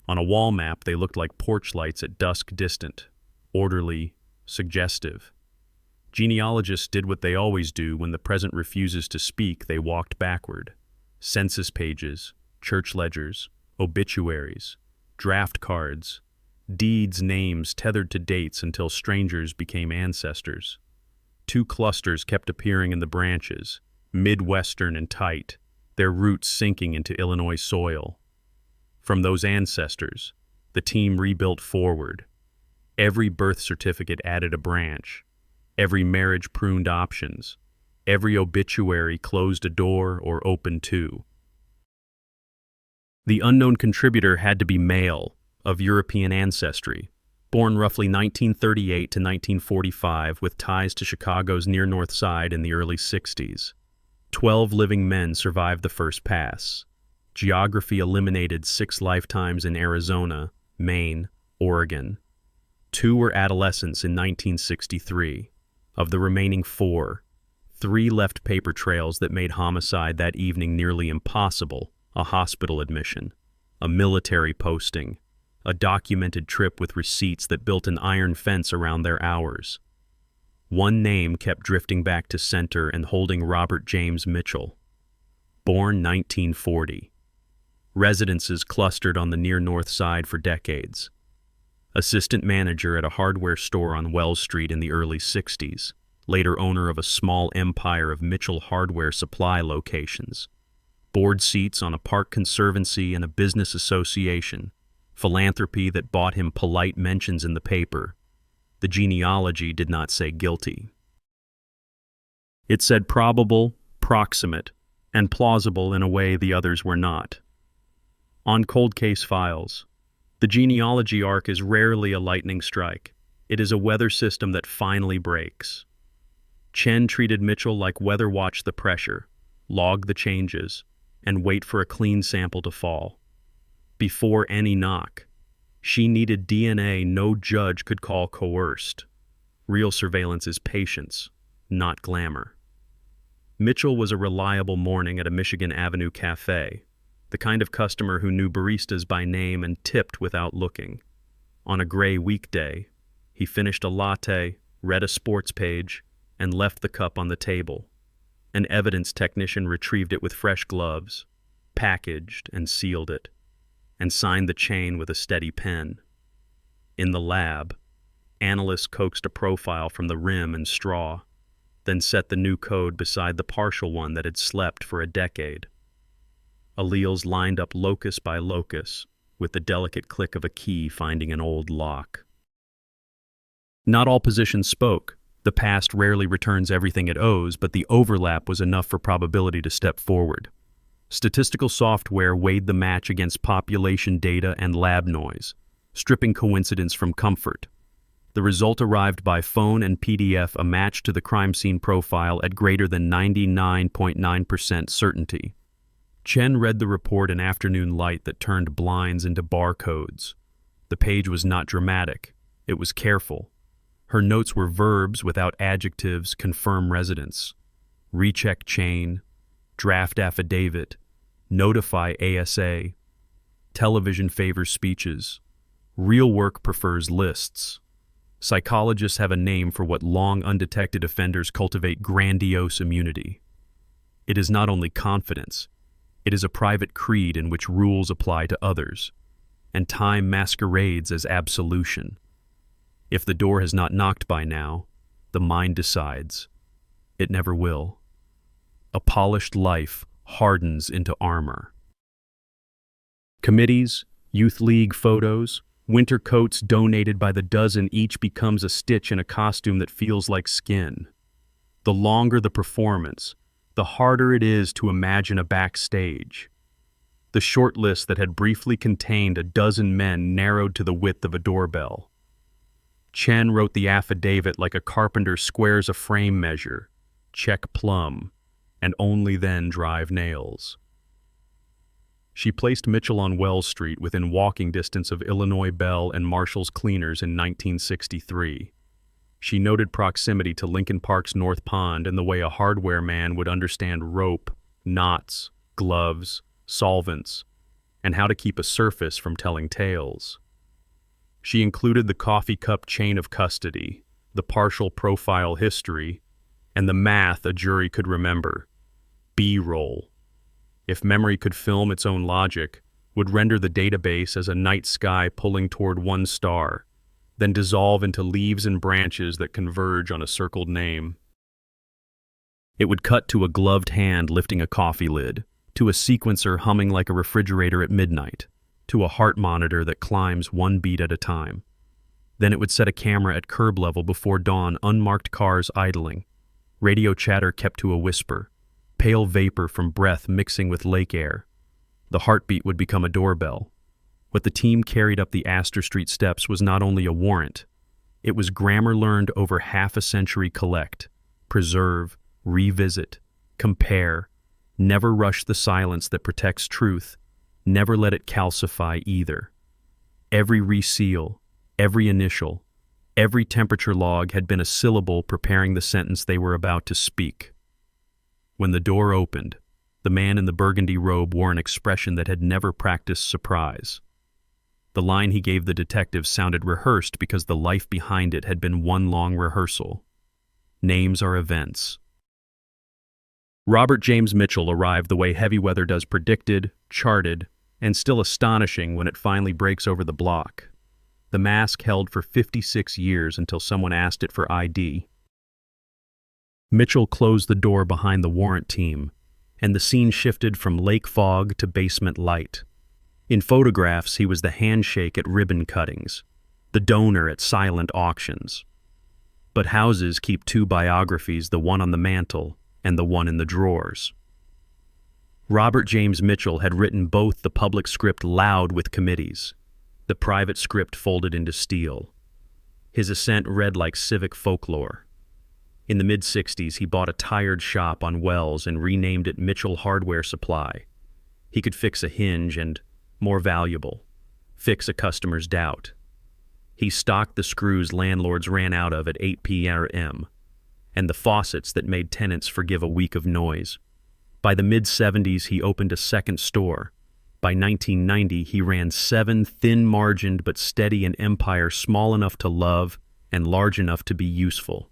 On a wall map, they looked like porch lights at dusk distant, orderly, suggestive. Genealogists did what they always do: when the present refuses to speak, they walked backward. Census pages, church ledgers, obituaries, draft cards, deeds, names tethered to dates until strangers became ancestors. Two clusters kept appearing in the branches, Midwestern and tight, their roots sinking into Illinois soil. From those ancestors, the team rebuilt forward. Every birth certificate added a branch. Every marriage pruned options. Every obituary closed a door or opened two. The unknown contributor had to be male, of European ancestry, born roughly 1938 to 1945 with ties to Chicago's near North Side in the early 60s. 12 living men survived the first pass. Geography eliminated 6 lifetimes in Arizona, Maine, Oregon. 2 were adolescents in 1963. Of the remaining 4, 3 left paper trails that made homicide that evening nearly impossible: a hospital admission, a military posting, a documented trip with receipts that built an iron fence around their hours. One name kept drifting back to center and holding: Robert James Mitchell. Born 1940. Residences clustered on the near North Side for decades. Assistant manager at a hardware store on Wells Street in the early 60s, later owner of a small empire of Mitchell hardware supply locations. Board seats on a park conservancy and a business association, philanthropy that bought him polite mentions in the paper. The genealogy did not say guilty. It said probable, proximate, and plausible in a way the others were not. On cold case files, the genealogy arc is rarely a lightning strike. It is a weather system that finally breaks. Chen treated Mitchell like weather: watch the pressure, log the changes, and wait for a clean sample to fall. Before any knock, she needed DNA no judge could call coerced. Real surveillance is patience, not glamour. Mitchell was a reliable morning at a Michigan Avenue cafe, the kind of customer who knew baristas by name and tipped without looking. On a gray weekday, he finished a latte, read a sports page, and left the cup on the table. An evidence technician retrieved it with fresh gloves, packaged and sealed it, and signed the chain with a steady pen. In the lab, analysts coaxed a profile from the rim and straw, then set the new code beside the partial one that had slept for a decade. Alleles lined up locus by locus, with the delicate click of a key finding an old lock. Not all positions spoke. The past rarely returns everything it owes, but the overlap was enough for probability to step forward. Statistical software weighed the match against population data and lab noise, stripping coincidence from comfort. The result arrived by phone and PDF, a match to the crime scene profile at greater than 99.9% certainty. Chen read the report in afternoon light that turned blinds into barcodes. The page was not dramatic. It was careful. Her notes were verbs without adjectives. Confirm residence, recheck chain, draft affidavit, notify ASA. Television favors speeches. Real work prefers lists. Psychologists have a name for what long undetected offenders cultivate: grandiose immunity. It is not only confidence, it is a private creed in which rules apply to others, and time masquerades as absolution. If the door has not knocked by now, the mind decides. It never will. A polished life hardens into armor. Committees, youth league photos, winter coats donated by the dozen each becomes a stitch in a costume that feels like skin. The longer the performance, the harder it is to imagine a backstage. The short list that had briefly contained a dozen men narrowed to the width of a doorbell. Chen wrote the affidavit like a carpenter squares a frame measure, check plumb, and only then drive nails. She placed Mitchell on Wells Street within walking distance of Illinois Bell and Marshall's Cleaners in 1963. She noted proximity to Lincoln Park's North Pond and the way a hardware man would understand rope, knots, gloves, solvents, and how to keep a surface from telling tales. She included the coffee cup chain of custody, the partial profile history, and the math a jury could remember. B-roll, if memory could film its own logic, would render the database as a night sky pulling toward one star, then dissolve into leaves and branches that converge on a circled name. It would cut to a gloved hand lifting a coffee lid, to a sequencer humming like a refrigerator at midnight, to a heart monitor that climbs one beat at a time. Then it would set a camera at curb level before dawn, unmarked cars idling, radio chatter kept to a whisper, pale vapor from breath mixing with lake air. The heartbeat would become a doorbell. What the team carried up the Astor Street steps was not only a warrant, it was grammar learned over half a century: collect, preserve, revisit, compare, never rush the silence that protects truth, never let it calcify either. Every reseal, every initial, every temperature log had been a syllable preparing the sentence they were about to speak. When the door opened, the man in the burgundy robe wore an expression that had never practiced surprise. The line he gave the detective sounded rehearsed because the life behind it had been one long rehearsal. Names are events. Robert James Mitchell arrived the way heavy weather does: predicted, charted, and still astonishing when it finally breaks over the block. The mask held for 56 years until someone asked it for ID. Mitchell closed the door behind the warrant team, and the scene shifted from lake fog to basement light. In photographs, he was the handshake at ribbon cuttings, the donor at silent auctions. But houses keep two biographies, the one on the mantle and the one in the drawers. Robert James Mitchell had written both: the public script loud with committees, the private script folded into steel. His ascent read like civic folklore. In the mid-60s, he bought a tired shop on Wells and renamed it Mitchell Hardware Supply. He could fix a hinge and, more valuable, fix a customer's doubt. He stocked the screws landlords ran out of at 8 p.m. and the faucets that made tenants forgive a week of noise. By the mid-70s, he opened a second store. By 1990, he ran 7 thin-margined but steady an empire small enough to love and large enough to be useful.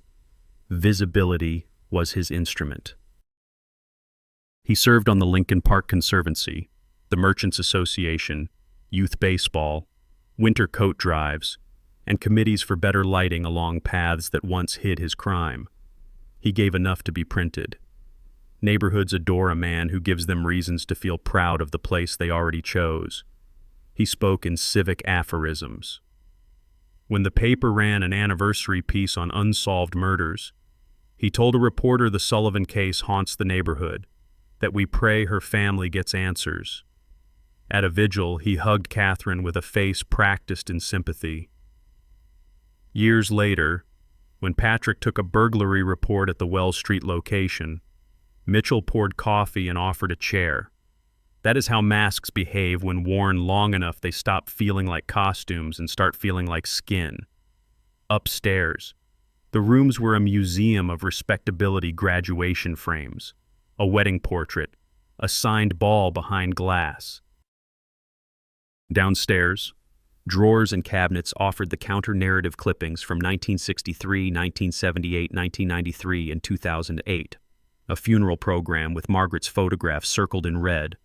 Visibility was his instrument. He served on the Lincoln Park Conservancy, the Merchants Association, youth baseball, winter coat drives, and committees for better lighting along paths that once hid his crime. He gave enough to be printed. Neighborhoods adore a man who gives them reasons to feel proud of the place they already chose. He spoke in civic aphorisms. When the paper ran an anniversary piece on unsolved murders, he told a reporter the Sullivan case haunts the neighborhood, that we pray her family gets answers. At a vigil, he hugged Catherine with a face practiced in sympathy. Years later, when Patrick took a burglary report at the Wells Street location, Mitchell poured coffee and offered a chair. That is how masks behave when worn long enough they stop feeling like costumes and start feeling like skin. Upstairs, the rooms were a museum of respectability graduation frames, a wedding portrait, a signed ball behind glass. Downstairs, drawers and cabinets offered the counter-narrative clippings from 1963, 1978, 1993, and 2008. A funeral program with Margaret's photograph circled in red,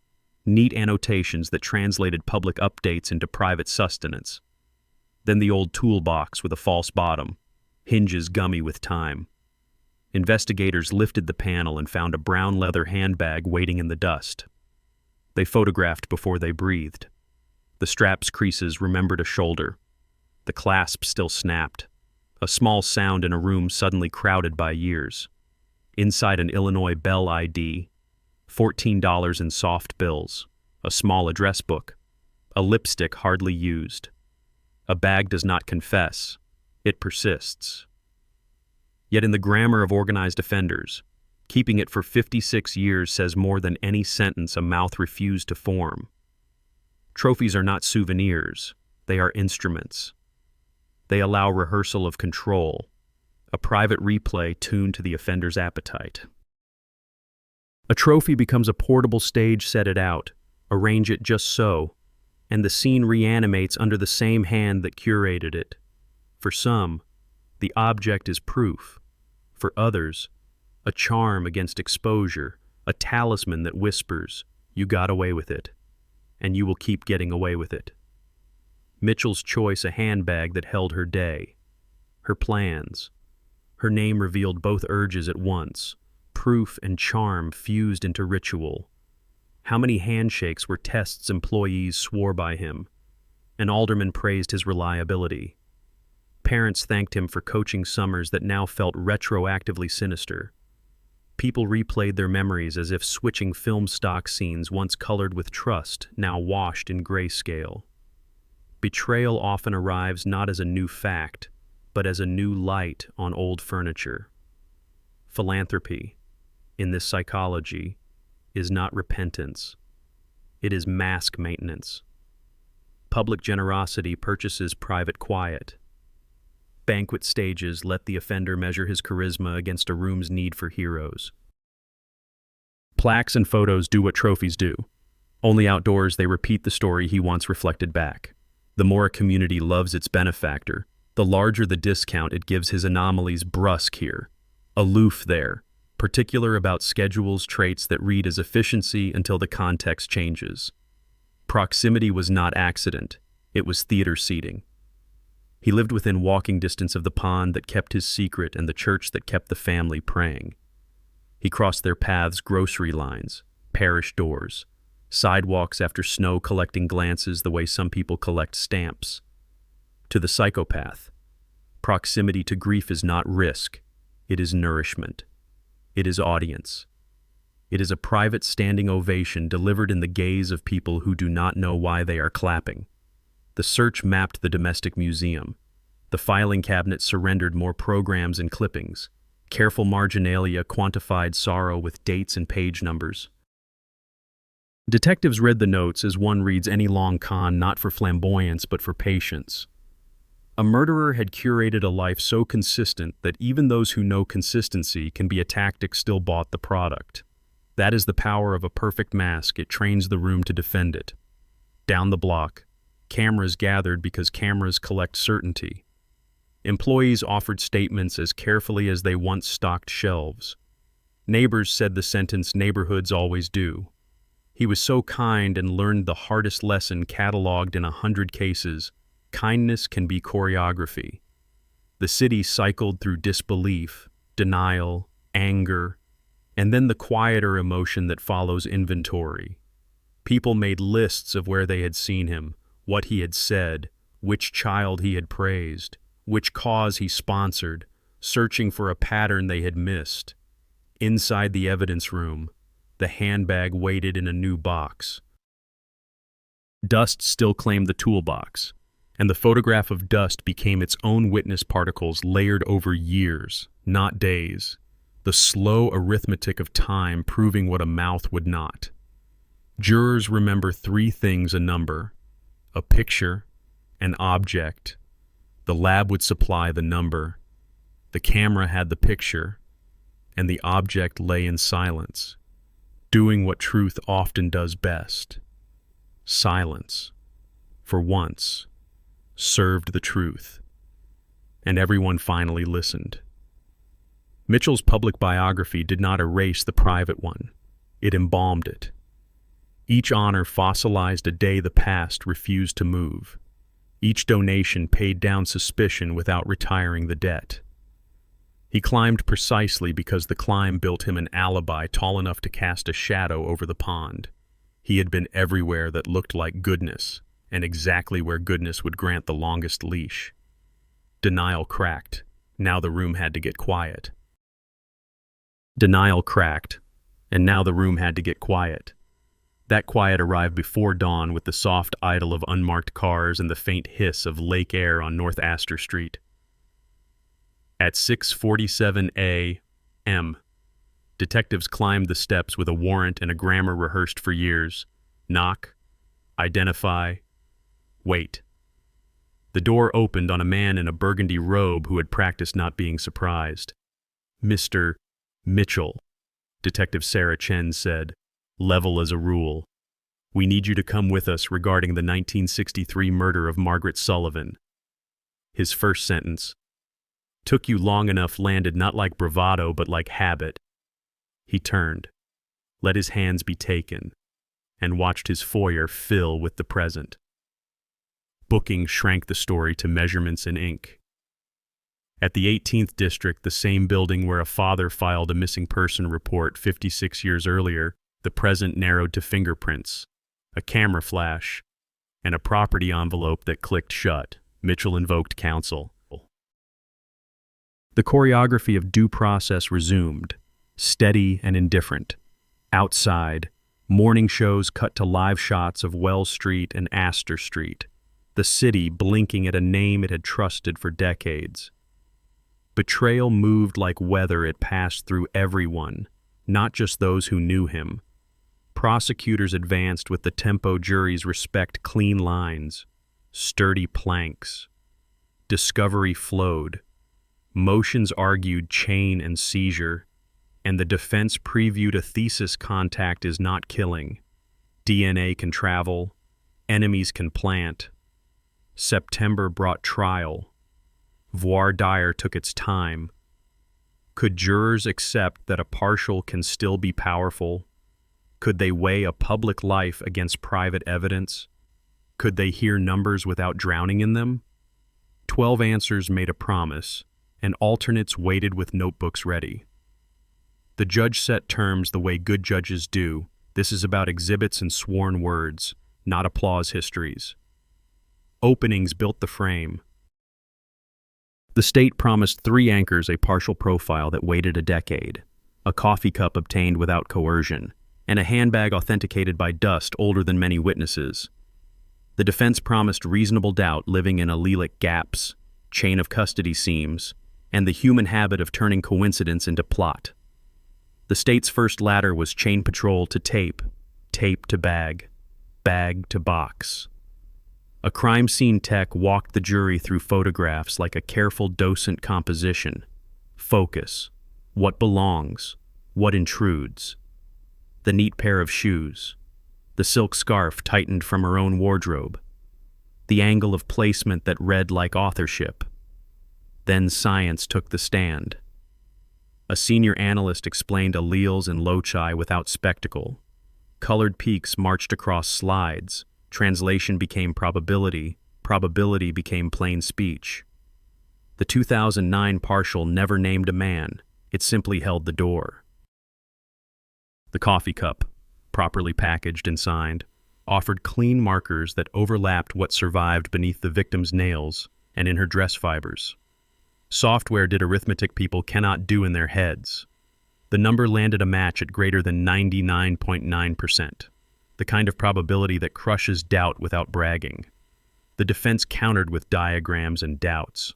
neat annotations that translated public updates into private sustenance. Then the old toolbox with a false bottom, hinges gummy with time. Investigators lifted the panel and found a brown leather handbag waiting in the dust. They photographed before they breathed. The strap's creases remembered a shoulder. The clasp still snapped. A small sound in a room suddenly crowded by years. Inside an Illinois Bell ID, $14 in soft bills, a small address book, a lipstick hardly used. A bag does not confess, it persists. Yet in the grammar of organized offenders, keeping it for 56 years says more than any sentence a mouth refused to form. Trophies are not souvenirs, they are instruments. They allow rehearsal of control, a private replay tuned to the offender's appetite. A trophy becomes a portable stage. Set it out, arrange it just so, and the scene reanimates under the same hand that curated it. For some, the object is proof. For others, a charm against exposure, a talisman that whispers, you got away with it, and you will keep getting away with it. Mitchell's choice, a handbag that held her day, her plans. Her name revealed both urges at once, proof and charm fused into ritual. How many handshakes were tests employees swore by him? An alderman praised his reliability. Parents thanked him for coaching summers that now felt retroactively sinister. People replayed their memories as if switching film stock scenes once colored with trust, now washed in grayscale. Betrayal often arrives not as a new fact, but as a new light on old furniture. Philanthropy, in this psychology, is not repentance. It is mask maintenance. Public generosity purchases private quiet. Banquet stages let the offender measure his charisma against a room's need for heroes. Plaques and photos do what trophies do. Only outdoors they repeat the story he once reflected back. The more a community loves its benefactor, the larger the discount it gives his anomalies. Brusque here, aloof there, particular about schedules, traits that read as efficiency until the context changes. Proximity was not accident, it was theater seating. He lived within walking distance of the pond that kept his secret and the church that kept the family praying. He crossed their paths, grocery lines, parish doors, sidewalks after snow, collecting glances the way some people collect stamps. To the psychopath, proximity to grief is not risk, it is nourishment. It is audience. It is a private standing ovation delivered in the gaze of people who do not know why they are clapping. The search mapped the domestic museum. The filing cabinet surrendered more programs and clippings. Careful marginalia quantified sorrow with dates and page numbers. Detectives read the notes as one reads any long con, not for flamboyance but for patience. A murderer had curated a life so consistent that even those who know consistency can be a tactic still bought the product. That is the power of a perfect mask. It trains the room to defend it. Down the block, cameras gathered because cameras collect certainty. Employees offered statements as carefully as they once stocked shelves. Neighbors said the sentence neighborhoods always do. He was so kind and learned the hardest lesson cataloged in 100 cases. Kindness can be choreography. The city cycled through disbelief, denial, anger, and then the quieter emotion that follows inventory. People made lists of where they had seen him, what he had said, which child he had praised, which cause he sponsored, searching for a pattern they had missed. Inside the evidence room, the handbag waited in a new box. Dust still claimed the toolbox, and the photograph of dust became its own witness particles layered over years, not days, the slow arithmetic of time proving what a mouth would not. Jurors remember three things: a number, a picture, an object. The lab would supply the number, the camera had the picture, and the object lay in silence, doing what truth often does best. Silence, for once, served the truth, and everyone finally listened. Mitchell's public biography did not erase the private one. It embalmed it. Each honor fossilized a day the past refused to move. Each donation paid down suspicion without retiring the debt. He climbed precisely because the climb built him an alibi tall enough to cast a shadow over the pond. He had been everywhere that looked like goodness, and exactly where goodness would grant the longest leash. Denial cracked. Now the room had to get quiet. Denial cracked, and now the room had to get quiet. That quiet arrived before dawn with the soft idle of unmarked cars and the faint hiss of lake air on North Astor Street. At 6:47 a.m., detectives climbed the steps with a warrant and a grammar rehearsed for years. Knock, identify, wait. The door opened on a man in a burgundy robe who had practiced not being surprised. "Mr. Mitchell," Detective Sarah Chen said, level as a rule. "We need you to come with us regarding the 1963 murder of Margaret Sullivan." His first sentence, "Took you long enough," landed not like bravado but like habit. He turned, let his hands be taken, and watched his foyer fill with the present. Booking shrank the story to measurements in ink. At the 18th District, the same building where a father filed a missing person report 56 years earlier, the present narrowed to fingerprints, a camera flash, and a property envelope that clicked shut. Mitchell invoked counsel. The choreography of due process resumed, steady and indifferent. Outside, morning shows cut to live shots of Wells Street and Astor Street, the city blinking at a name it had trusted for decades. Betrayal moved like weather. It passed through everyone, not just those who knew him. Prosecutors advanced with the tempo juries respect: clean lines, sturdy planks. Discovery flowed. Motions argued chain and seizure, and the defense previewed a thesis: contact is not killing. DNA can travel, enemies can plant. September brought trial. Voir dire took its time. Could jurors accept that a partial can still be powerful? Could they weigh a public life against private evidence? Could they hear numbers without drowning in them? 12 answers made a promise, and alternates waited with notebooks ready. The judge set terms the way good judges do. This is about exhibits and sworn words, not applause histories. Openings built the frame. The state promised 3 anchors a partial profile that waited a decade, a coffee cup obtained without coercion, and a handbag authenticated by dust older than many witnesses. The defense promised reasonable doubt living in allelic gaps, chain of custody seams, and the human habit of turning coincidence into plot. The state's first ladder was chain patrol to tape, tape to bag, bag to box. A crime scene tech walked the jury through photographs like a careful docent composition. Focus. What belongs? What intrudes? The neat pair of shoes. The silk scarf tightened from her own wardrobe. The angle of placement that read like authorship. Then science took the stand. A senior analyst explained alleles and loci without spectacle. Colored peaks marched across slides. Translation became probability. Probability became plain speech. The 2009 partial never named a man. It simply held the door. The coffee cup, properly packaged and signed, offered clean markers that overlapped what survived beneath the victim's nails and in her dress fibers. Software did arithmetic people cannot do in their heads. The number landed a match at greater than 99.9%, the kind of probability that crushes doubt without bragging. The defense countered with diagrams and doubts.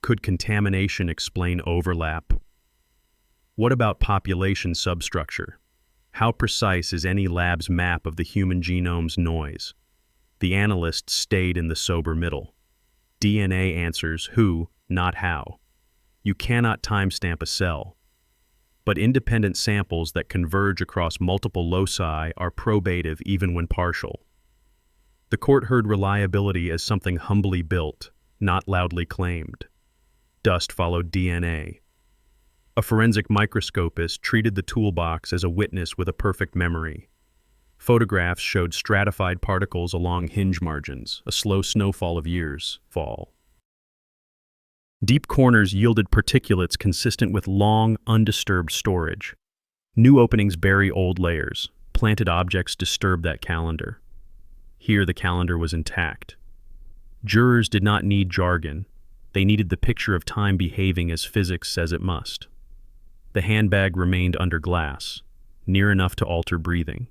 Could contamination explain overlap? What about population substructure? How precise is any lab's map of the human genome's noise? The analyst stayed in the sober middle. DNA answers who, not how. You cannot timestamp a cell. But independent samples that converge across multiple loci are probative even when partial. The court heard reliability as something humbly built, not loudly claimed. Dust followed DNA. A forensic microscopist treated the toolbox as a witness with a perfect memory. Photographs showed stratified particles along hinge margins, a slow snowfall of years fall. Deep corners yielded particulates consistent with long, undisturbed storage. New openings bury old layers. Planted objects disturb that calendar. Here the calendar was intact. Jurors did not need jargon. They needed the picture of time behaving as physics says it must. The handbag remained under glass, near enough to alter breathing.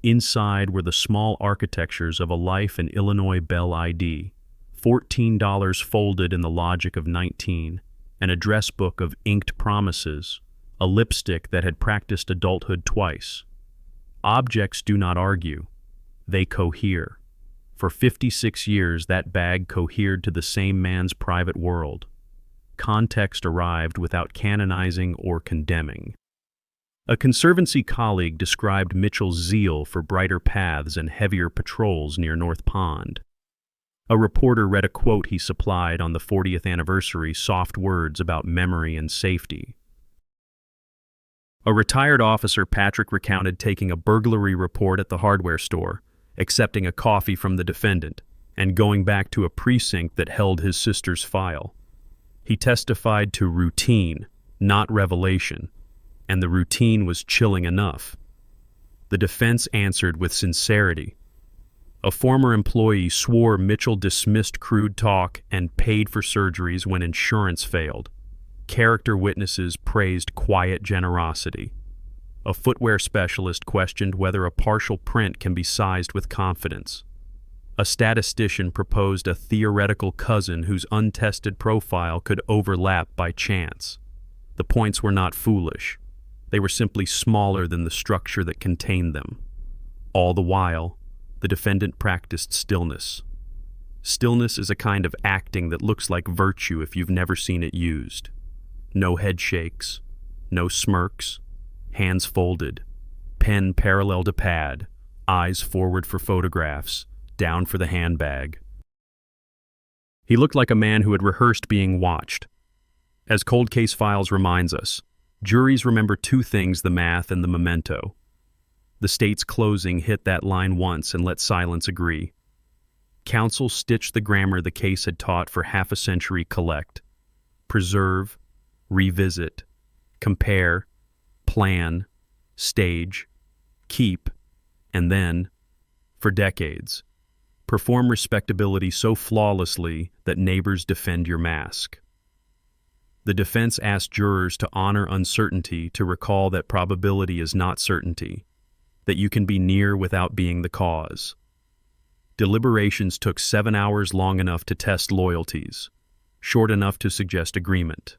Inside were the small architectures of a life in Illinois Bell ID, $14 folded in the logic of 19, an address book of inked promises, a lipstick that had practiced adulthood twice. Objects do not argue. They cohere. For 56 years, that bag cohered to the same man's private world. Context arrived without canonizing or condemning. A Conservancy colleague described Mitchell's zeal for brighter paths and heavier patrols near North Pond. A reporter read a quote he supplied on the 40th anniversary, soft words about memory and safety. A retired officer, Patrick, recounted taking a burglary report at the hardware store, accepting a coffee from the defendant, and going back to a precinct that held his sister's file. He testified to routine, not revelation, and the routine was chilling enough. The defense answered with sincerity. A former employee swore Mitchell dismissed crude talk and paid for surgeries when insurance failed. Character witnesses praised quiet generosity. A footwear specialist questioned whether a partial print can be sized with confidence. A statistician proposed a theoretical cousin whose untested profile could overlap by chance. The points were not foolish. They were simply smaller than the structure that contained them. All the while, the defendant practiced stillness. Stillness is a kind of acting that looks like virtue if you've never seen it used. No head shakes, no smirks, hands folded, pen parallel to pad, eyes forward for photographs, down for the handbag. He looked like a man who had rehearsed being watched. As Cold Case Files reminds us, juries remember two things: the math and the memento. The state's closing hit that line once and let silence agree. Counsel stitched the grammar the case had taught for half a century: collect, preserve, revisit, compare, plan, stage, keep, and then, for decades, perform respectability so flawlessly that neighbors defend your mask. The defense asked jurors to honor uncertainty, to recall that probability is not certainty, that you can be near without being the cause. Deliberations took 7 hours, long enough to test loyalties, short enough to suggest agreement.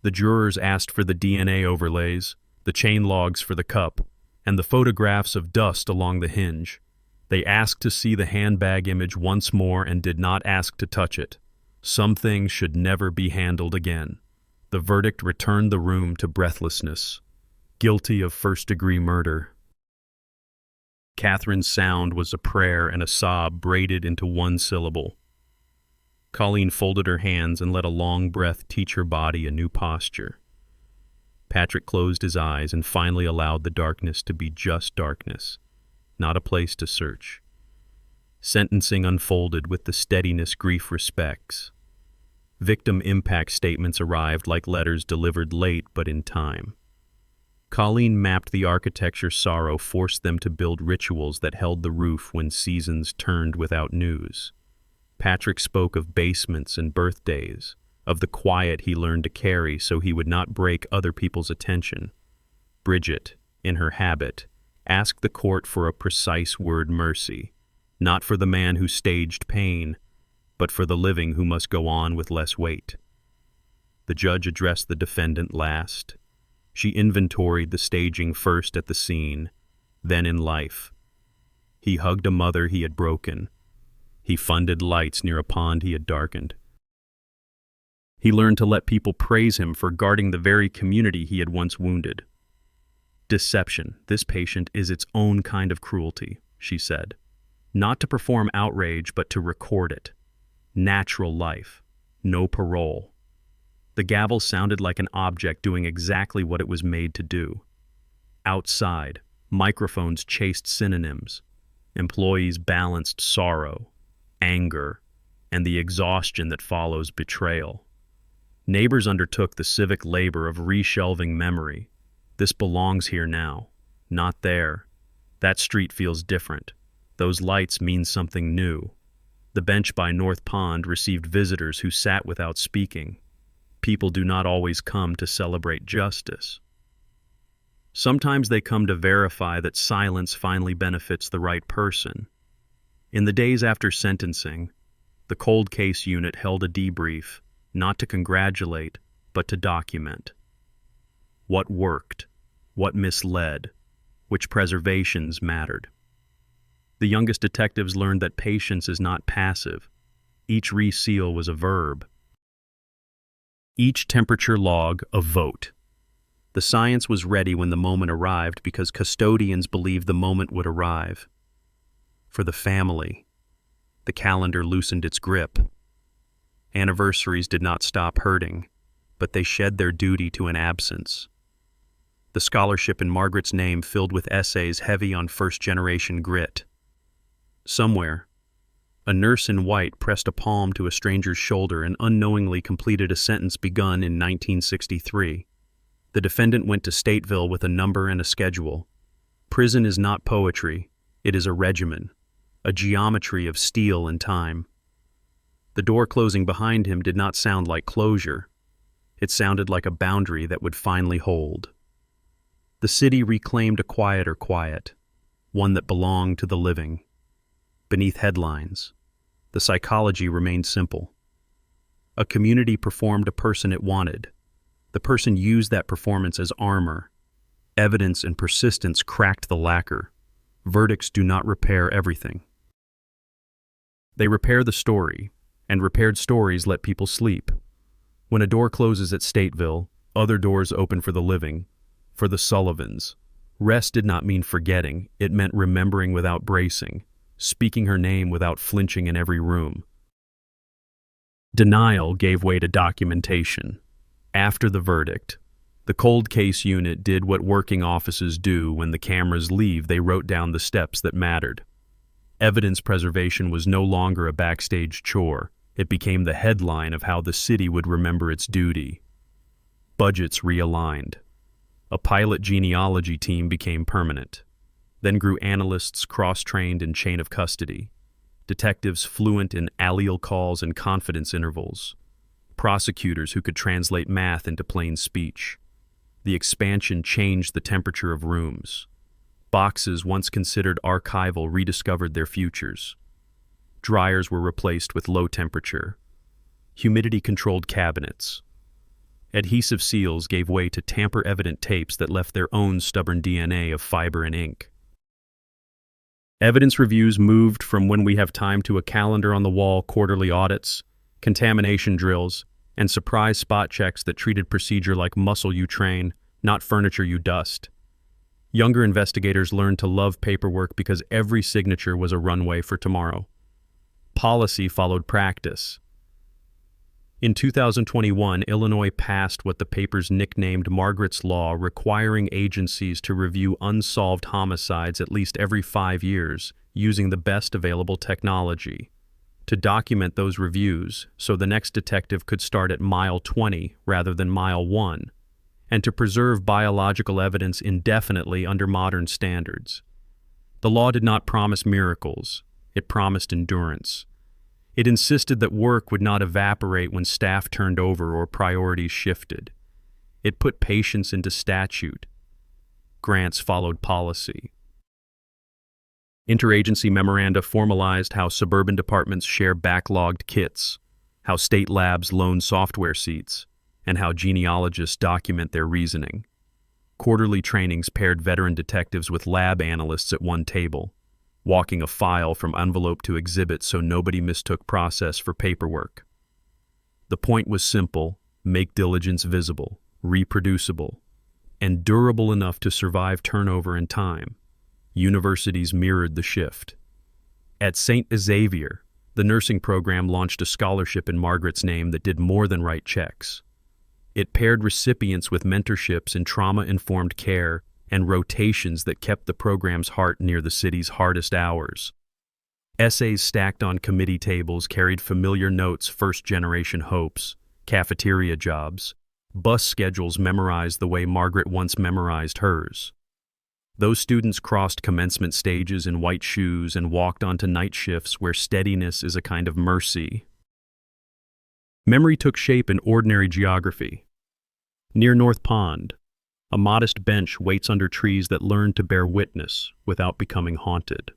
The jurors asked for the DNA overlays, the chain logs for the cup, and the photographs of dust along the hinge. They asked to see the handbag image once more and did not ask to touch it. Some things should never be handled again. The verdict returned the room to breathlessness. Guilty of first-degree murder. Catherine's sound was a prayer and a sob braided into one syllable. Colleen folded her hands and let a long breath teach her body a new posture. Patrick closed his eyes and finally allowed the darkness to be just darkness, not a place to search. Sentencing unfolded with the steadiness grief respects. Victim impact statements arrived like letters delivered late but in time. Colleen mapped the architecture sorrow forced them to build rituals that held the roof when seasons turned without news. Patrick spoke of basements and birthdays, of the quiet he learned to carry so he would not break other people's attention. Bridget, in her habit, asked the court for a precise word: mercy, not for the man who staged pain, but for the living who must go on with less weight. The judge addressed the defendant last. She inventoried the staging first at the scene, then in life. He hugged a mother he had broken. He funded lights near a pond he had darkened. He learned to let people praise him for guarding the very community he had once wounded. Deception, this patient, is its own kind of cruelty, she said. Not to perform outrage, but to record it. Natural life, no parole. The gavel sounded like an object doing exactly what it was made to do. Outside, microphones chased synonyms. Employees balanced sorrow, anger, and the exhaustion that follows betrayal. Neighbors undertook the civic labor of reshelving memory. This belongs here now, not there. That street feels different. Those lights mean something new. The bench by North Pond received visitors who sat without speaking. People do not always come to celebrate justice. Sometimes they come to verify that silence finally benefits the right person. In the days after sentencing, the cold case unit held a debrief, not to congratulate, but to document. What worked, what misled, which preservations mattered. The youngest detectives learned that patience is not passive. Each reseal was a verb. Each temperature log a vote. The science was ready when the moment arrived because custodians believed the moment would arrive. For the family, the calendar loosened its grip. Anniversaries did not stop hurting, but they shed their duty to an absence. The scholarship in Margaret's name filled with essays heavy on first-generation grit. Somewhere, a nurse in white pressed a palm to a stranger's shoulder and unknowingly completed a sentence begun in 1963. The defendant went to Stateville with a number and a schedule. Prison is not poetry, it is a regimen, a geometry of steel and time. The door closing behind him did not sound like closure. It sounded like a boundary that would finally hold. The city reclaimed a quieter quiet, one that belonged to the living. Beneath headlines, the psychology remained simple. A community performed a person it wanted. The person used that performance as armor. Evidence and persistence cracked the lacquer. Verdicts do not repair everything. They repair the story, and repaired stories let people sleep. When a door closes at Stateville, other doors open for the living, for the Sullivans. Rest did not mean forgetting, it meant remembering without bracing, speaking her name without flinching in every room. Denial gave way to documentation. After the verdict, the cold case unit did what working offices do when the cameras leave. They wrote down the steps that mattered. Evidence preservation was no longer a backstage chore. It became the headline of how the city would remember its duty. Budgets realigned. A pilot genealogy team became permanent. Then grew analysts cross-trained in chain of custody, detectives fluent in allele calls and confidence intervals, prosecutors who could translate math into plain speech. The expansion changed the temperature of rooms. Boxes once considered archival rediscovered their futures. Dryers were replaced with low temperature, humidity-controlled cabinets. Adhesive seals gave way to tamper-evident tapes that left their own stubborn DNA of fiber and ink. Evidence reviews moved from when we have time to a calendar on the wall, quarterly audits, contamination drills, and surprise spot checks that treated procedure like muscle you train, not furniture you dust. Younger investigators learned to love paperwork because every signature was a runway for tomorrow. Policy followed practice. In 2021, Illinois passed what the papers nicknamed Margaret's Law, requiring agencies to review unsolved homicides at least every 5 years using the best available technology. To document those reviews so the next detective could start at mile 20 rather than mile 1, and to preserve biological evidence indefinitely under modern standards. The law did not promise miracles, it promised endurance. It insisted that work would not evaporate when staff turned over or priorities shifted. It put patience into statute. Grants followed policy. Interagency memoranda formalized how suburban departments share backlogged kits, how state labs loan software seats, and how genealogists document their reasoning. Quarterly trainings paired veteran detectives with lab analysts at one table, walking a file from envelope to exhibit so nobody mistook process for paperwork. The point was simple: make diligence visible, reproducible, and durable enough to survive turnover and time. Universities mirrored the shift. At St. Xavier, the nursing program launched a scholarship in Margaret's name that did more than write checks. It paired recipients with mentorships in trauma-informed care and rotations that kept the program's heart near the city's hardest hours. Essays stacked on committee tables carried familiar notes, first-generation hopes, cafeteria jobs. Bus schedules memorized the way Margaret once memorized hers. Those students crossed commencement stages in white shoes and walked onto night shifts where steadiness is a kind of mercy. Memory took shape in ordinary geography. Near North Pond, a modest bench waits under trees that learn to bear witness without becoming haunted.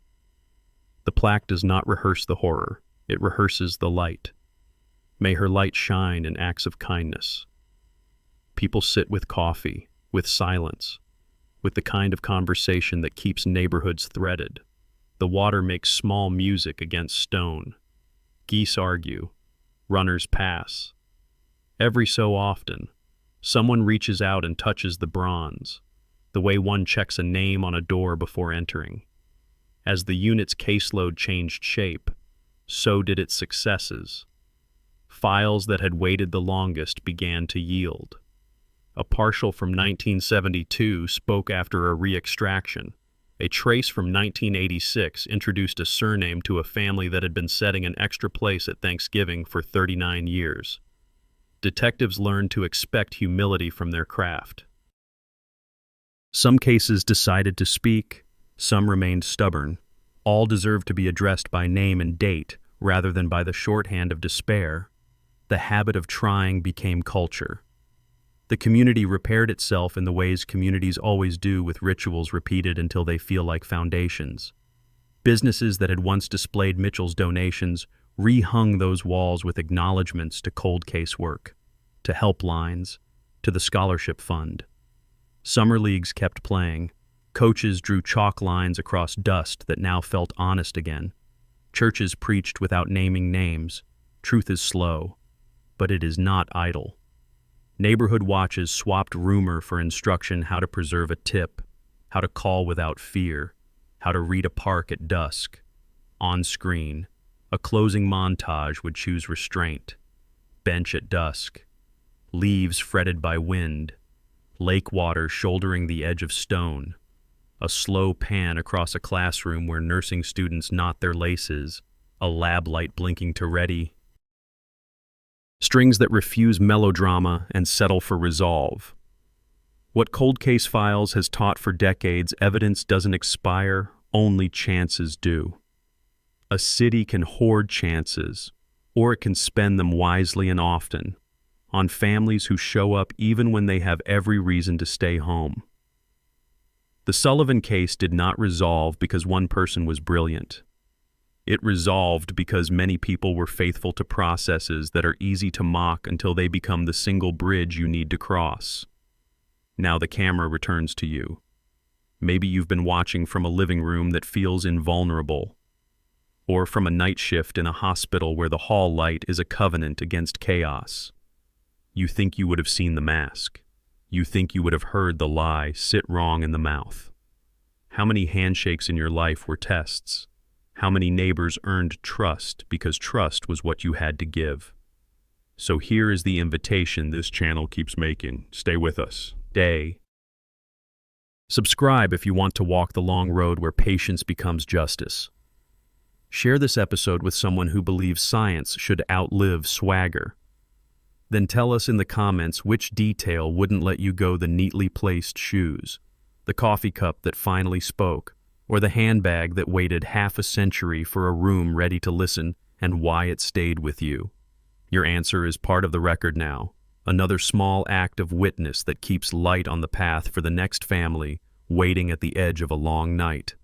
The plaque does not rehearse the horror, it rehearses the light. May her light shine in acts of kindness. People sit with coffee, with silence, with the kind of conversation that keeps neighborhoods threaded. The water makes small music against stone. Geese argue. Runners pass. Every so often, someone reaches out and touches the bronze, the way one checks a name on a door before entering. As the unit's caseload changed shape, so did its successes. Files that had waited the longest began to yield. A partial from 1972 spoke after a re-extraction. A trace from 1986 introduced a surname to a family that had been setting an extra place at Thanksgiving for 39 years. Detectives learned to expect humility from their craft. Some cases decided to speak, some remained stubborn. All deserved to be addressed by name and date rather than by the shorthand of despair. The habit of trying became culture. The community repaired itself in the ways communities always do, with rituals repeated until they feel like foundations. Businesses that had once displayed Mitchell's donations rehung those walls with acknowledgments to cold case work, to helplines, to the scholarship fund. Summer leagues kept playing. Coaches drew chalk lines across dust that now felt honest again. Churches preached without naming names. Truth is slow, but it is not idle. Neighborhood watches swapped rumor for instruction: how to preserve a tip, how to call without fear, how to read a park at dusk. On screen, a closing montage would choose restraint. Bench at dusk. Leaves fretted by wind. Lake water shouldering the edge of stone. A slow pan across a classroom where nursing students knot their laces. A lab light blinking to ready. Strings that refuse melodrama and settle for resolve. What Cold Case Files has taught for decades: evidence doesn't expire, only chances do. A city can hoard chances, or it can spend them wisely and often, on families who show up even when they have every reason to stay home. The Sullivan case did not resolve because one person was brilliant. It resolved because many people were faithful to processes that are easy to mock until they become the single bridge you need to cross. Now the camera returns to you. Maybe you've been watching from a living room that feels invulnerable, or from a night shift in a hospital where the hall light is a covenant against chaos. You think you would have seen the mask. You think you would have heard the lie sit wrong in the mouth. How many handshakes in your life were tests? How many neighbors earned trust because trust was what you had to give? So here is the invitation this channel keeps making. Stay with us. Subscribe if you want to walk the long road where patience becomes justice. Share this episode with someone who believes science should outlive swagger. Then tell us in the comments which detail wouldn't let you go: the neatly placed shoes, the coffee cup that finally spoke, or the handbag that waited half a century for a room ready to listen, and why it stayed with you. Your answer is part of the record now. Another small act of witness that keeps light on the path for the next family waiting at the edge of a long night.